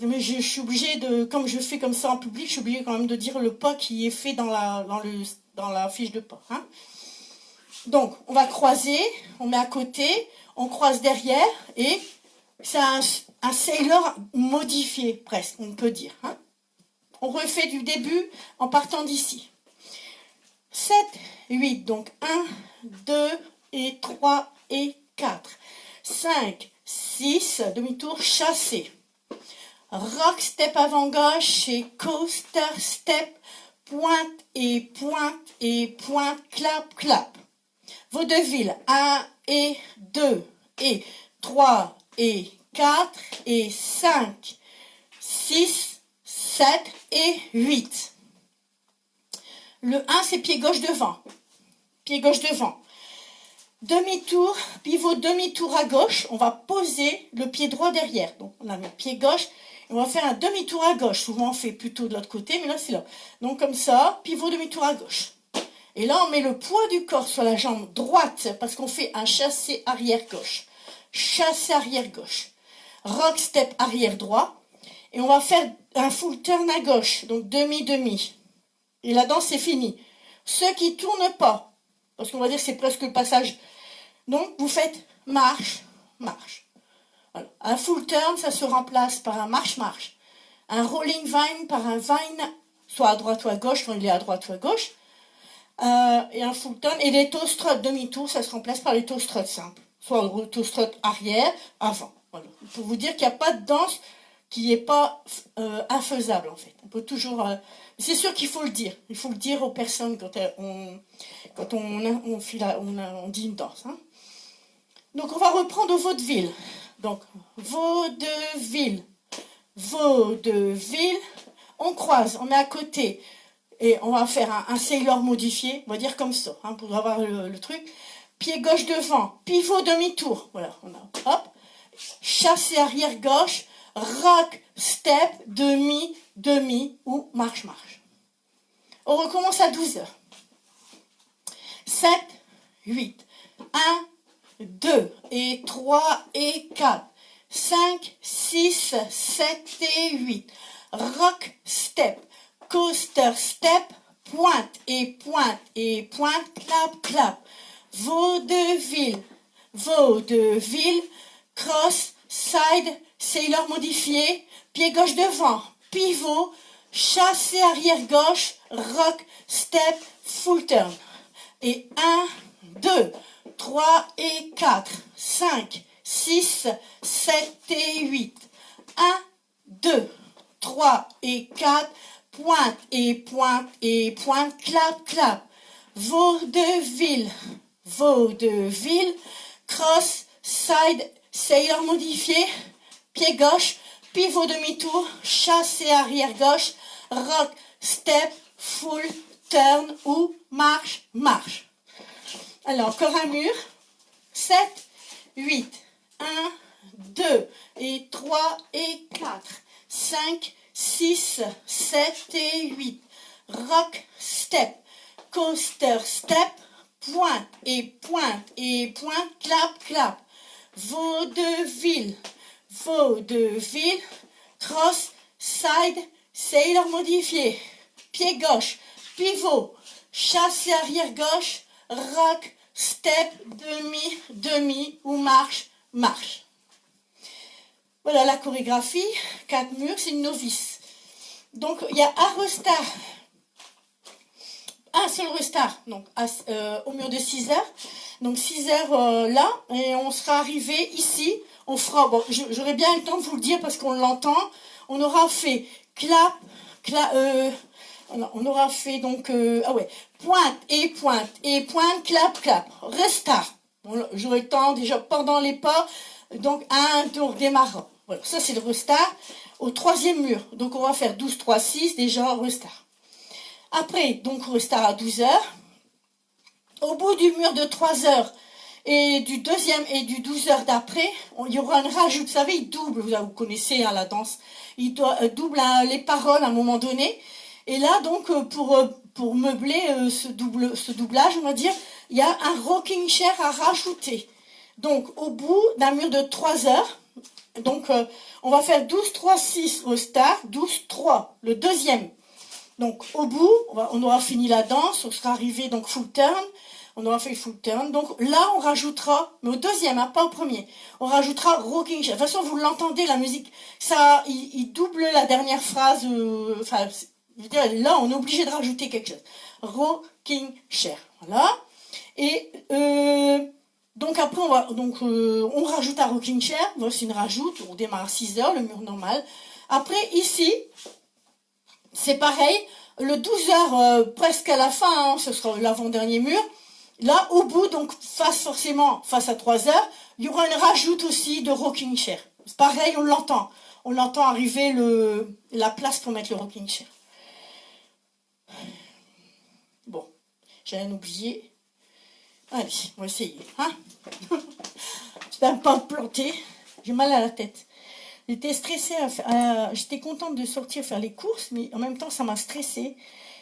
mais je suis obligée de, comme je fais comme ça en public, je suis obligée quand même de dire le pas qui est fait dans la fiche de pas. Hein. Donc, on va croiser, on met à côté, on croise derrière, et c'est un sailor modifié, presque, on peut dire. Hein. On refait du début en partant d'ici. 7, 8, donc 1, 2 et 3 et 4. 5, 6, demi-tour chassé. Rock, step avant gauche et coaster, step, pointe et pointe et pointe, clap, clap. Vaudeville, 1 et 2 et 3 et 4 et 5, 6, 7 et 8. Le 1, c'est pied gauche devant. Pied gauche devant. Demi-tour, pivot demi-tour à gauche. On va poser le pied droit derrière. Donc, on a mis pied gauche. Et on va faire un demi-tour à gauche. Souvent, on fait plutôt de l'autre côté, mais là, c'est là. Donc, comme ça, pivot demi-tour à gauche. Et là, on met le poids du corps sur la jambe droite parce qu'on fait un chassé arrière gauche. Chassé arrière gauche. Rock, step arrière droit. Et on va faire un full turn à gauche. Donc, demi-demi. Et la danse, c'est fini. Ceux qui ne tournent pas, parce qu'on va dire que c'est presque le passage. Donc, vous faites marche, marche. Voilà. Un full turn, ça se remplace par un marche-marche. Un rolling vine par un vine, soit à droite ou à gauche, quand il est à droite ou à gauche. Et un full turn. Et les toe struts demi-tour, ça se remplace par les toe struts simples. Soit le toe strut arrière, avant. Voilà. Pour vous dire qu'il n'y a pas de danse qui n'est pas infaisable, en fait. On peut toujours... c'est sûr qu'il faut le dire. Il faut le dire aux personnes quand on dit une danse. Hein. Donc, on va reprendre au vaudeville. Donc, vaudeville. Vaudeville. On croise, on met à côté. Et on va faire un sailor modifié. On va dire comme ça, hein, pour avoir le truc. Pied gauche devant. Pivot demi-tour. Voilà, on a, hop. Chassé arrière gauche. Rock, step, demi, demi ou marche, marche. On recommence à 12 heures. 7, 8, 1, 2 et 3 et 4, 5, 6, 7 et 8. Rock, step, coaster, step, pointe et pointe et pointe, clap, clap. Vaudeville, vaudeville, cross, side, sailor modifié, pied gauche devant, pivot, chassé arrière gauche, rock, step, full turn. Et 1, 2, 3 et 4, 5, 6, 7 et 8. 1, 2, 3 et 4. Pointe et pointe et pointe. Clap, clap. Vaudeville. Vaudeville. Cross, side, sailor modifié. Pied gauche. Pivot demi-tour. Chassé arrière gauche. Rock, step, full, turn ou marche, marche. Alors, encore un mur. 7, 8. 1, 2 et 3 et 4. 5, 6, 7 et 8. Rock, step, coaster, step, pointe et pointe et pointe, clap, clap. Vaudeville, vaudeville, cross, side, sailor modifié. Pied gauche, pivot, chassé arrière gauche, rock, step, demi, demi ou marche, marche. Voilà la chorégraphie, 4 murs, c'est une novice. Donc il y a un restart, un seul restart, donc au mur de 6 heures. Donc 6 heures là, et on sera arrivé ici, on fera, bon, j'aurais bien le temps de vous le dire parce qu'on l'entend, on aura fait clap, clap, on aura fait donc, pointe et pointe et pointe, clap, clap, restart. Bon, j'aurai le temps déjà pendant les pas, donc un tour démarrant. Voilà, ça c'est le restart au 3e mur. Donc on va faire 12, 3, 6, déjà restart. Après, donc restart à 12 heures. Au bout du mur de 3 heures et du deuxième et du 12 heures d'après, il y aura un rajout. Vous savez, il double, vous connaissez la danse, il double les paroles à un moment donné. Et là, donc, pour meubler ce doublage, on va dire, il y a un rocking chair à rajouter. Donc, au bout d'un mur de 3 heures, donc, on va faire 12, 3, 6 au start, 12, 3, le deuxième. Donc, au bout, on aura fini la danse, on sera arrivé, donc, full turn, on aura fait full turn. Donc, là, on rajoutera, mais au deuxième, hein, pas au premier, on rajoutera rocking chair. De toute façon, vous l'entendez, la musique, ça, il double la dernière phrase, enfin, je veux dire, là, on est obligé de rajouter quelque chose. Rocking chair, voilà. Et, donc après, on rajoute un rocking chair. Voici une rajoute. On démarre à 6 heures, le mur normal. Après, ici, c'est pareil. Le 12 heures, presque à la fin, hein, ce sera l'avant-dernier mur. Là, au bout, donc face à 3 heures, il y aura une rajoute aussi de rocking chair. C'est pareil, on l'entend. On l'entend arriver la place pour mettre le rocking chair. Bon, j'ai rien oublié. Allez, on va essayer. Hein. J'espère pas me planter. J'ai mal à la tête. J'étais stressée, j'étais contente de sortir faire les courses, mais en même temps, ça m'a stressée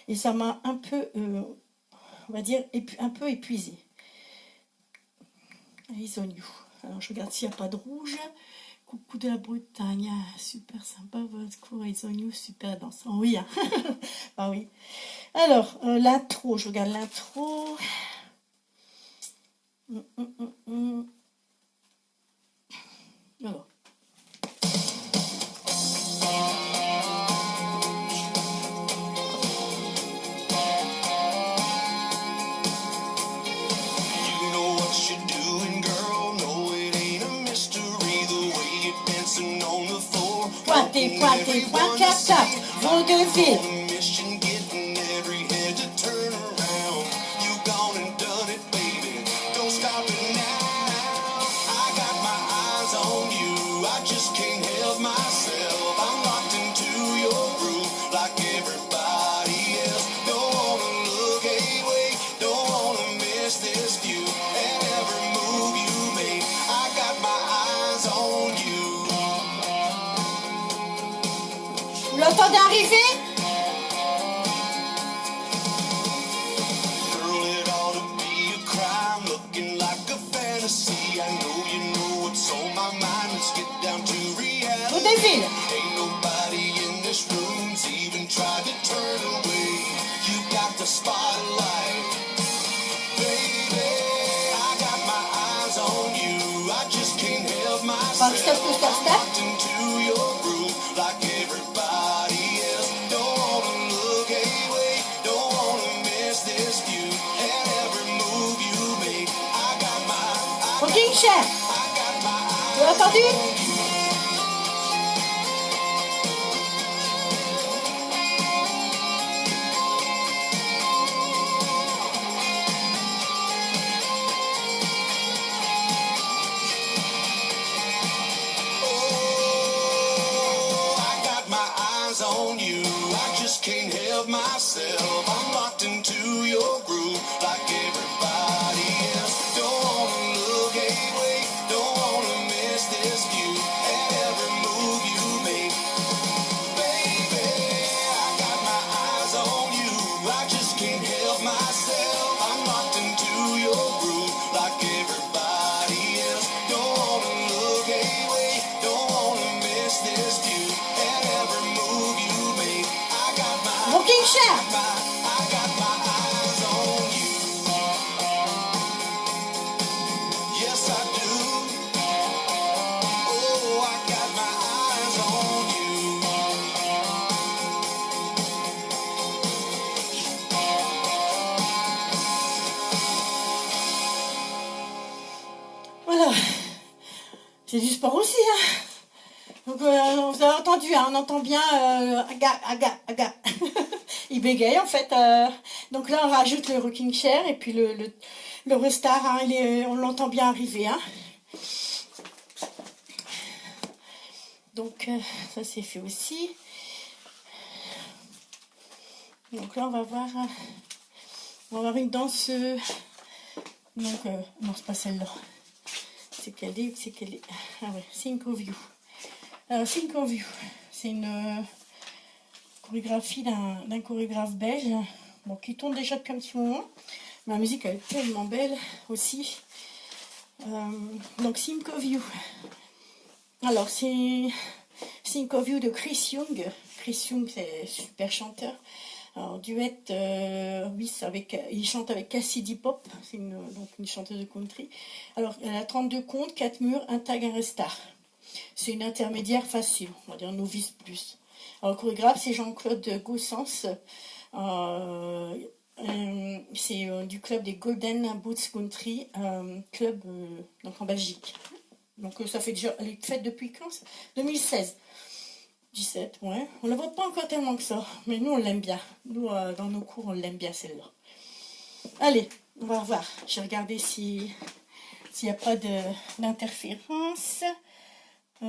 et ça m'a un peu, on va dire, un peu épuisée. Ils on you. Alors, je regarde s'il n'y a pas de rouge. Coucou de la Bretagne, super sympa votre cours, ils on you, super danse. Oh, oui, hein. Ah oui. Alors, l'intro, je regarde l'intro. Alors. Pointez, pointez, pointe, clap, clap, vaudeville. Vous l'entendez arriver? Vaudeville. Back step, step, step. Rocking chair. avez entendu? On you, I just can't help myself. I'm locked into your groove like everybody else. Don't wanna look away, don't wanna miss this view and every move you make. Baby, I got my eyes on you, I just can't help myself. I'm locked into your groove like everybody else. Don't wanna look away, don't wanna miss this view. Rocking Chair. I got my eyes on you. Yes, I do. Oh, I got my eyes on you. Voilà. C'est du sport aussi, hein. Donc, vous avez entendu, hein, on entend bien aga. Il bégaye, en fait. Donc là, on rajoute le rocking chair et puis le restart, hein, on l'entend bien arriver. Hein. Donc, ça, c'est fait aussi. Donc là, on va voir une danse. Donc, non, c'est pas celle-là. C'est qu'elle est. Ah ouais, Think of You. Alors, Think of You, c'est une chorégraphie d'un chorégraphe belge, bon, qui tourne déjà depuis un petit moment. Ma musique, elle est tellement belle aussi. Donc, Think of You. Alors, c'est Think of You de Chris Young. Chris Young, c'est super chanteur. Alors, duet, oui, il chante avec Cassidy Pop, c'est donc une chanteuse de country. Alors, elle a 32 comptes, 4 murs, un tag, un restart. C'est une intermédiaire facile, on va dire novice plus. Alors, le chorégraphe, c'est Jean-Claude Gossens. C'est du club des Golden Boots Country, club donc en Belgique. Donc, ça fait déjà, elle est faite depuis quand? 2016. 17, ouais. On la voit pas encore tellement que ça, mais nous, on l'aime bien. Nous, dans nos cours, on l'aime bien, celle-là. Allez, on va voir. Je vais regarder s'il n'y a pas d'interférence. Oh,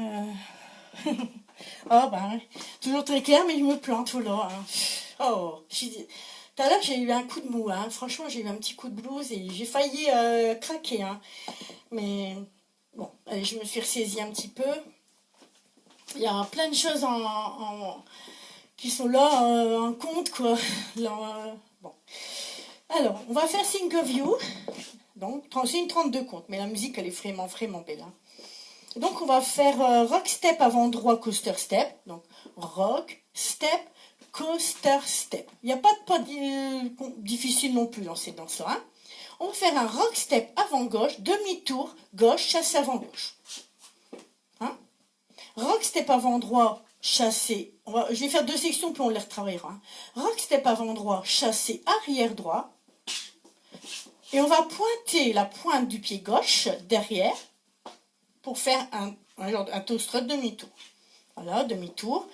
ben, toujours très clair, mais je me plante, là. Hein. Oh, tout à l'heure, j'ai eu un coup de mou. Hein. Franchement, j'ai eu un petit coup de blues et j'ai failli craquer. Hein. Mais, bon, allez, je me suis ressaisie un petit peu. Il y a plein de choses qui sont là en compte, quoi. Bon. Alors, on va faire Think of You. Donc, c'est une 32 comptes, mais la musique, elle est vraiment, vraiment belle. Hein. Donc, on va faire rock step avant droit, coaster step. Donc, rock, step, coaster step. Il n'y a pas de pas difficile non plus dans cette danse-là. Hein. On va faire un rock step avant gauche, demi-tour, gauche, chassé avant gauche. Hein? Rock step avant droit, chassé. Je vais faire 2 sections, puis on les retravaillera. Hein. Rock step avant droit, chassé arrière droit. Et on va pointer la pointe du pied gauche derrière pour faire un toe strut demi-tour. Voilà, demi-tour.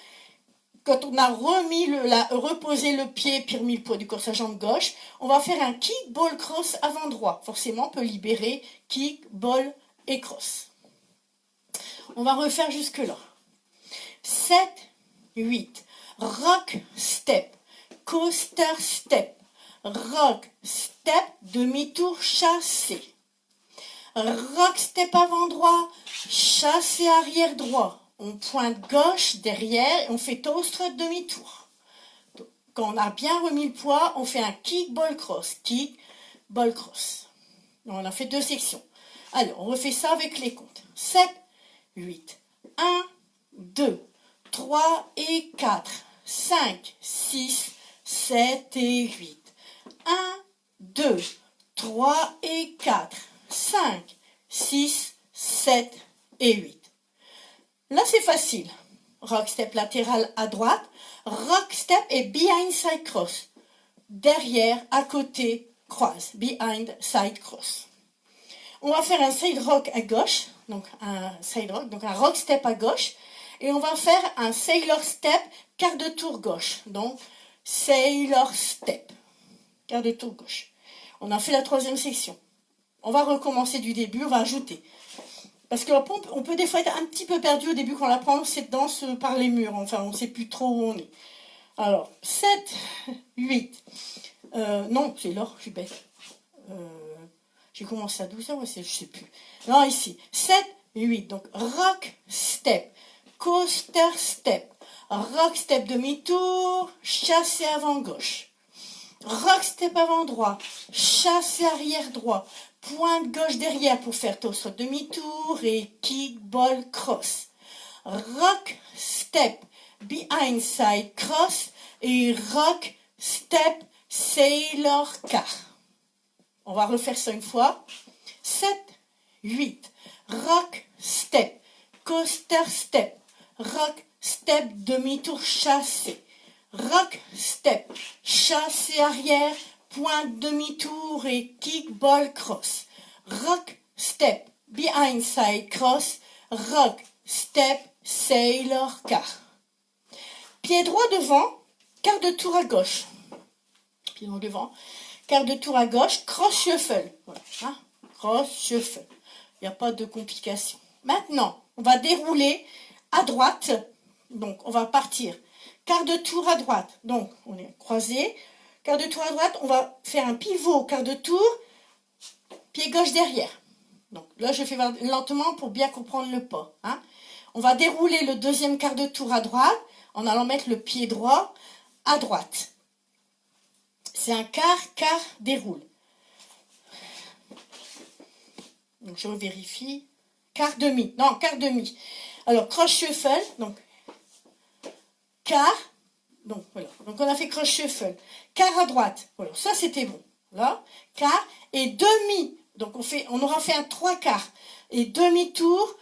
Quand on a reposé le pied puis remis le poids du corps à jambe gauche, on va faire un kick, ball, cross avant droit. Forcément, on peut libérer kick, ball et cross. On va refaire jusque-là. 7, 8. Rock, step. Coaster, step. Rock, step. Demi-tour, chassé. Rock, step avant droit. Chassé arrière droit. On pointe gauche, derrière. Et on fait toe strut, demi-tour. Quand on a bien remis le poids, on fait un kick, ball, cross. Kick, ball, cross. On a fait 2 sections. Alors, on refait ça avec les comptes. 7, 8. 1, 2, 3 et 4. 5, 6, 7 et 8. 1, 2, 3 et 4. 5, 6, 7 et 8. Là, c'est facile. Rock step latéral à droite. Rock step et behind side cross. Derrière, à côté, croise. Behind side cross. On va faire un side rock à gauche. donc un side rock, donc un rock step à gauche. Et on va faire un sailor step, quart de tour gauche. Donc, sailor step, quart de tour gauche. On a fait la troisième section. On va recommencer du début, on va ajouter. Parce qu'on peut des fois être un petit peu perdu au début quand on apprend cette danse par les murs. Enfin, on ne sait plus trop où on est. Alors, 7, 8. Non, c'est l'or, je suis bête. J'ai commencé à 12 heures, je ne sais plus. Non, ici. 7, 8. Donc, rock step. Coaster step, rock step demi-tour, chassé avant gauche, rock step avant droit, chassé arrière droit, pointe gauche derrière pour faire toast demi-tour et kick ball cross, rock step behind side cross et rock step sailor car. On va refaire ça une fois. 7, 8, rock step, coaster step, rock step demi-tour chassé, rock step chassé arrière, pointe demi-tour et kick ball cross, rock step behind side cross, rock step sailor car. Pied droit devant, quart de tour à gauche. Pied droit devant, quart de tour à gauche, cross shuffle. Voilà, hein, cross shuffle. Il n'y a pas de complications. Maintenant, on va dérouler à droite, donc on va partir quart de tour à droite, donc on est croisé, quart de tour à droite, on va faire un pivot, quart de tour, pied gauche derrière. Donc là je fais lentement pour bien comprendre le pas. Hein. On va dérouler le deuxième quart de tour à droite en allant mettre le pied droit à droite. C'est un quart déroule. Donc je vérifie. Quart demi. Alors, cross shuffle, donc, quart, donc voilà. Donc on a fait cross shuffle. Quart à droite, voilà, ça c'était bon. Là, quart et demi. Donc on aura fait un 3 quarts. Et demi-tour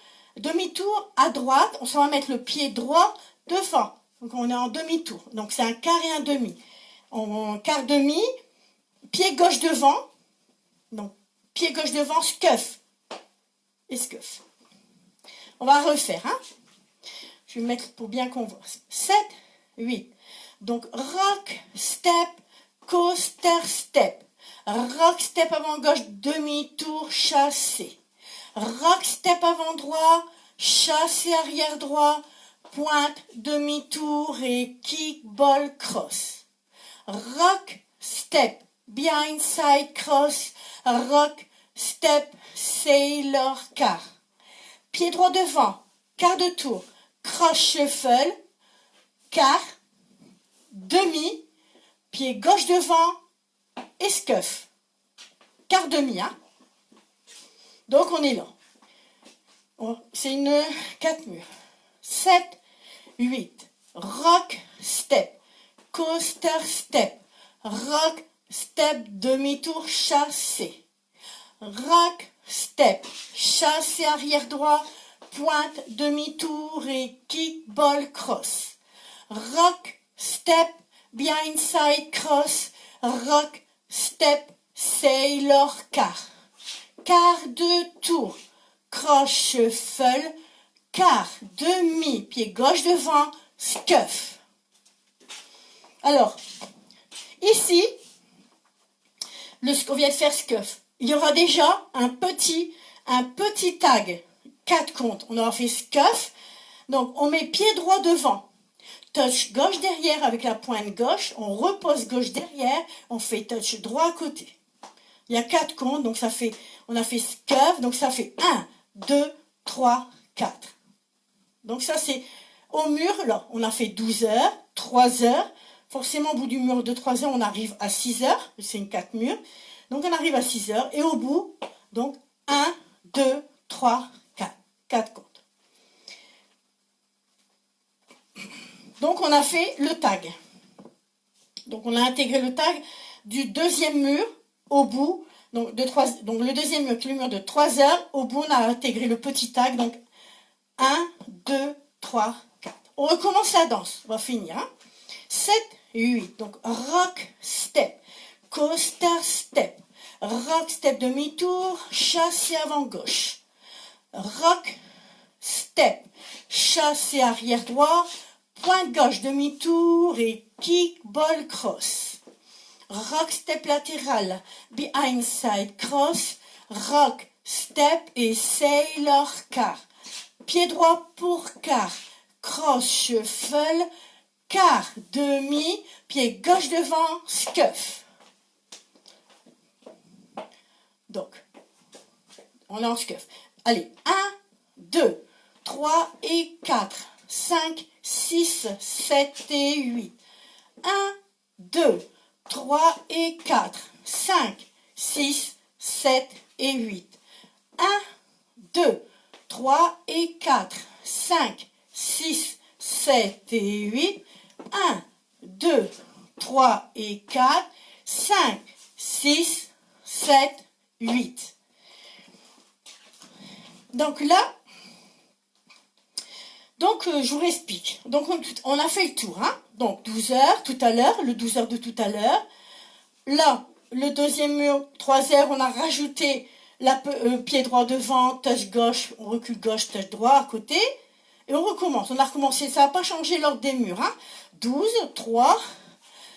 à droite, on s'en va mettre le pied droit devant. Donc on est en demi-tour. Donc c'est un quart et un demi. En quart demi, pied gauche devant. Donc pied gauche devant, scuff. Et scuff. On va refaire, hein. Je vais mettre pour bien qu'on voit. 7, 8. Donc, rock, step, coaster, step. Rock, step avant gauche, demi-tour, chassé. Rock, step avant droit, chassé arrière droit, pointe, demi-tour et kick, ball, cross. Rock, step, behind side, cross. Rock, step, sailor, car. Pied droit devant, quart de tour, cross shuffle, quart, demi, pied gauche devant et scuff. Quart demi, hein. Donc on est là. C'est une 4 murs. 7, 8, rock, step, coaster, step, rock, step, demi-tour, chassé. Rock, step, chassé arrière droit, pointe, demi-tour et kick, ball, cross. Rock, step, behind side, cross. Rock, step, sailor, car. Quart de tour, cross shuffle, quart, demi, pied gauche devant, scuff. Alors, ici, ce qu'on vient de faire scuff, il y aura déjà un petit tag, 4 comptes. On aura fait scuff, donc on met pied droit devant, touch gauche derrière avec la pointe gauche, on repose gauche derrière, on fait touch droit à côté. Il y a 4 comptes, donc on a fait scuff, donc ça fait 1, 2, 3, 4. Donc ça c'est au mur, là, on a fait 12 heures, 3 heures. Forcément, au bout du mur de 3 heures, on arrive à 6 heures, c'est une 4 murs. Donc on arrive à 6 heures, et au bout, donc 1, 2, 3, 4. 4 comptes. Donc on a fait le tag. Donc on a intégré le tag du deuxième mur au bout. Donc le deuxième mur, le mur de 3 heures, au bout on a intégré le petit tag. Donc 1, 2, 3, 4. On recommence la danse. On va finir. Hein. 7, 8. Donc rock, step, coaster, step. Rock, step, demi-tour, chassé avant gauche. rock, step, chassé arrière droit, pointe gauche, demi-tour et kick, ball, cross. Rock, step latéral, behind side, cross, rock, step et sailor car. Pied droit pour quart, cross, shuffle, quart, demi, pied gauche devant, scuff. Donc, on est en scuff. Allez, 1, 2, 3 et 4, 5, 6, 7 et 8. 1, 2, 3 et 4, 5, 6, 7 et 8. 1, 2, 3 et 4, 5, 6, 7 et 8. 1, 2, 3 et 4, 5, 6, 7, 8. Donc là, je vous explique. Donc on a fait le tour. Hein. Donc 12 heures tout à l'heure, le 12 heures de tout à l'heure. Là, le deuxième mur, 3 heures, on a rajouté pied droit devant, touch gauche, on recule gauche, touch droit à côté. Et on recommence. On a recommencé, ça n'a pas changé l'ordre des murs. Hein. 12, 3,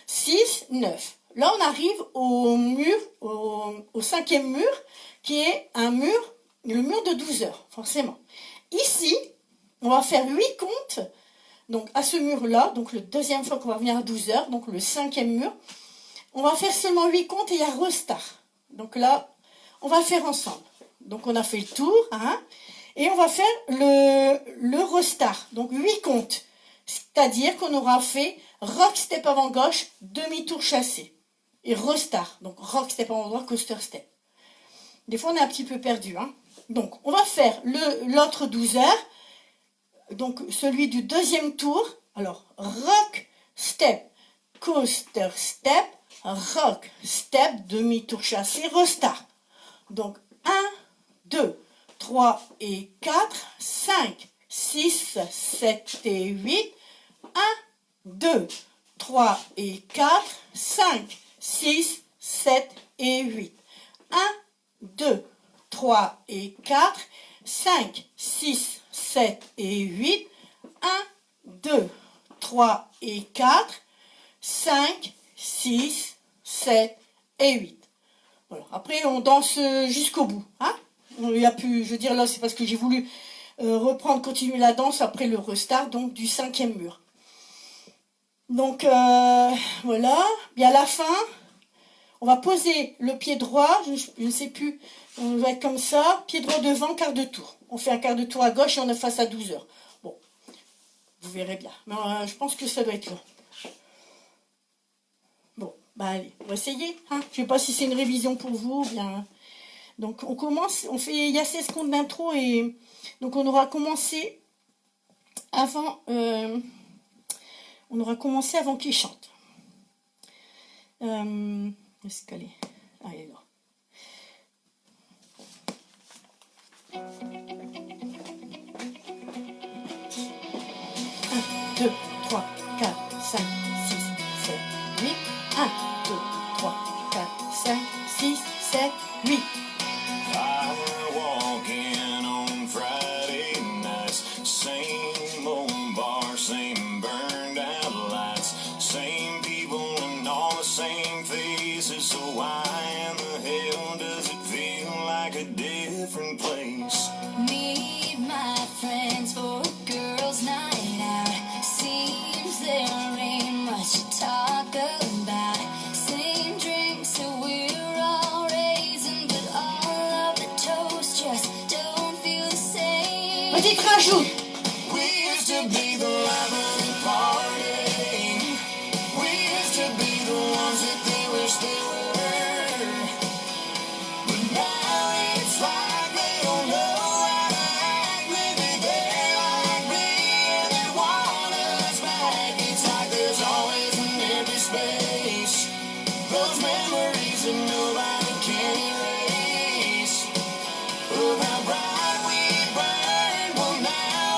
6, 9. Là, on arrive au mur, au cinquième mur, qui est le mur de 12 heures, forcément. Ici, on va faire 8 comptes, donc à ce mur-là, donc le deuxième fois qu'on va venir à 12 heures, donc le cinquième mur. On va faire seulement 8 comptes et il y a restart. Donc là, on va le faire ensemble. Donc on a fait le tour, hein, et on va faire le restart, donc 8 comptes. C'est-à-dire qu'on aura fait rock step avant gauche, demi-tour chassé. Et restart, donc rock step avant droit, coaster step. Des fois on est un petit peu perdu. Hein. Donc on va faire l'autre 12 heures, donc celui du deuxième tour. Alors rock step, coaster step, rock step, demi-tour chassé, restart. Donc 1, 2, 3 et 4, 5, 6, 7 et 8, 1, 2, 3 et 4, 5, 6, 7 et 8, 1, 2, 3 et 4, 5, 6, 7 et 8, 1, 2, 3 et 4, 5, 6, 7 et 8. Voilà. Après, on danse jusqu'au bout. Hein. Il n'y a plus, je veux dire, là, c'est parce que j'ai voulu continuer la danse après le restart, donc du cinquième mur. Donc, voilà. Et à la fin, on va poser le pied droit, je ne sais plus, on va être comme ça, pied droit devant, quart de tour. On fait un quart de tour à gauche et on est face à 12 heures. Bon, vous verrez bien. Mais je pense que ça doit être long. Bon, bah allez, on va essayer. Hein. Je ne sais pas si c'est une révision pour vous ou bien... Donc on commence, il y a 16 secondes d'intro et donc on aura commencé avant, qu'il chante. Est-ce qu'elle est... Ah, elle est là. 1, 2, 3, 4, 5, 6, 7, 8. 1, 2, 3, 4, 5, 6, 7, 8. I walk in on Friday nights, same old bar, same burned out lights, same people and all the same faces. So why in the hell does it feel like a different place? Meet my friends for a girls' night out. Seems there ain't much to talk about. Same drinks that we're all raising, but all of the toast just don't feel the same. Petite rajout. We used to be the life of the party. We used to be the ones that they wish they were. But now it's like they don't know how to act. Maybe they're like me and they want us back. It's like there's always an empty space. Those memories that nobody can erase. Of how bright we burned, well now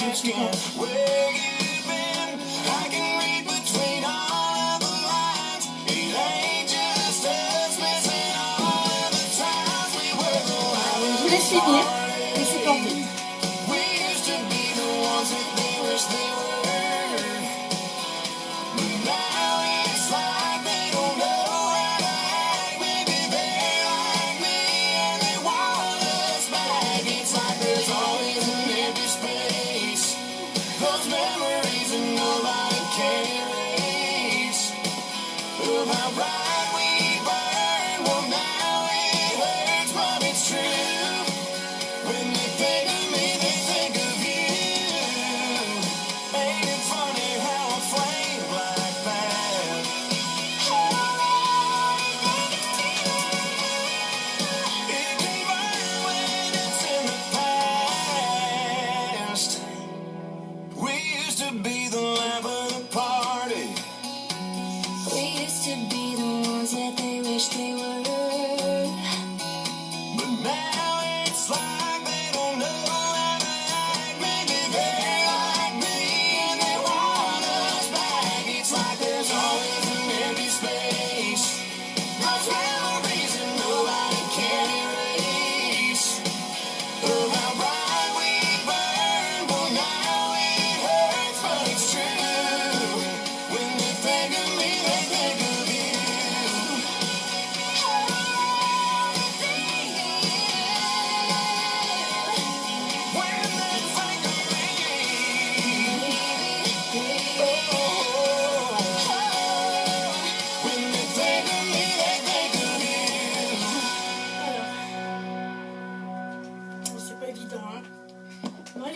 tout de suite. Hein. Je vous laisse finir. Laissez planter.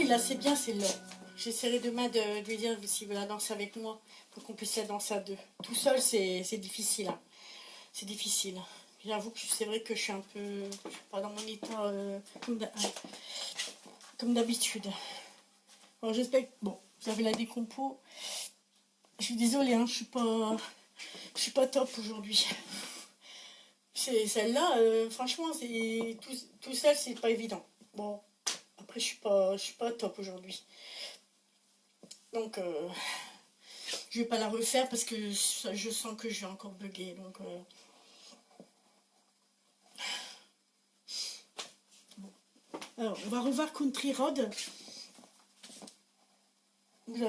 Là c'est bien, c'est là. J'essaierai demain de lui dire s'il veut la danser avec moi pour qu'on puisse la danser à deux. Tout seul c'est difficile. Hein. C'est difficile. J'avoue que c'est vrai que je suis un peu, je suis pas dans mon état comme d'habitude. Alors j'espère que bon, vous avez la décompo. Je suis désolée, hein, je suis pas top aujourd'hui. C'est celle-là, franchement, c'est tout seul, c'est pas évident. Bon. Après, je suis pas top aujourd'hui. Donc, je vais pas la refaire parce que je sens que je vais encore bugger. Donc, bon. Alors, on va revoir Country Road. Je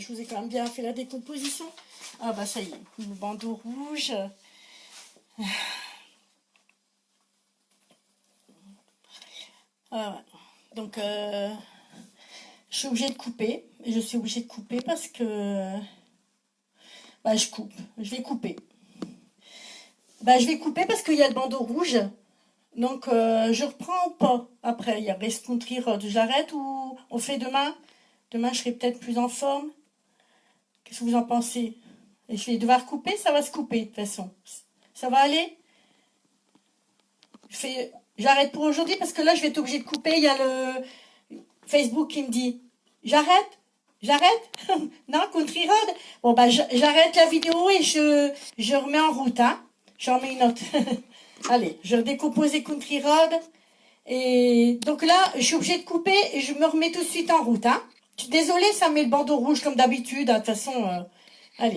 vous ai quand même bien fait la décomposition. Ah bah ça y est, le bandeau rouge. Ah, donc, je suis obligée de couper. Et je suis obligée de couper parce que... Bah, je coupe. Je vais couper. Bah, je vais couper parce qu'il y a le bandeau rouge. Donc, je reprends ou pas? Après, il y a Rest Country Road. J'arrête ou on fait demain? Demain, je serai peut-être plus en forme. Qu'est-ce que vous en pensez? Et je vais devoir couper, ça va se couper de toute façon. Ça va aller? J'arrête pour aujourd'hui parce que là, je vais être obligée de couper. Il y a le Facebook qui me dit « J'arrête? Non, Country Road ?» Bon, bah, j'arrête la vidéo et je remets en route. Hein. J'en mets une autre. Allez, je décompose Country Road. Et donc là, je suis obligée de couper et je me remets tout de suite en route. Hein. Je suis désolée, ça met le bandeau rouge comme d'habitude. De toute façon, allez.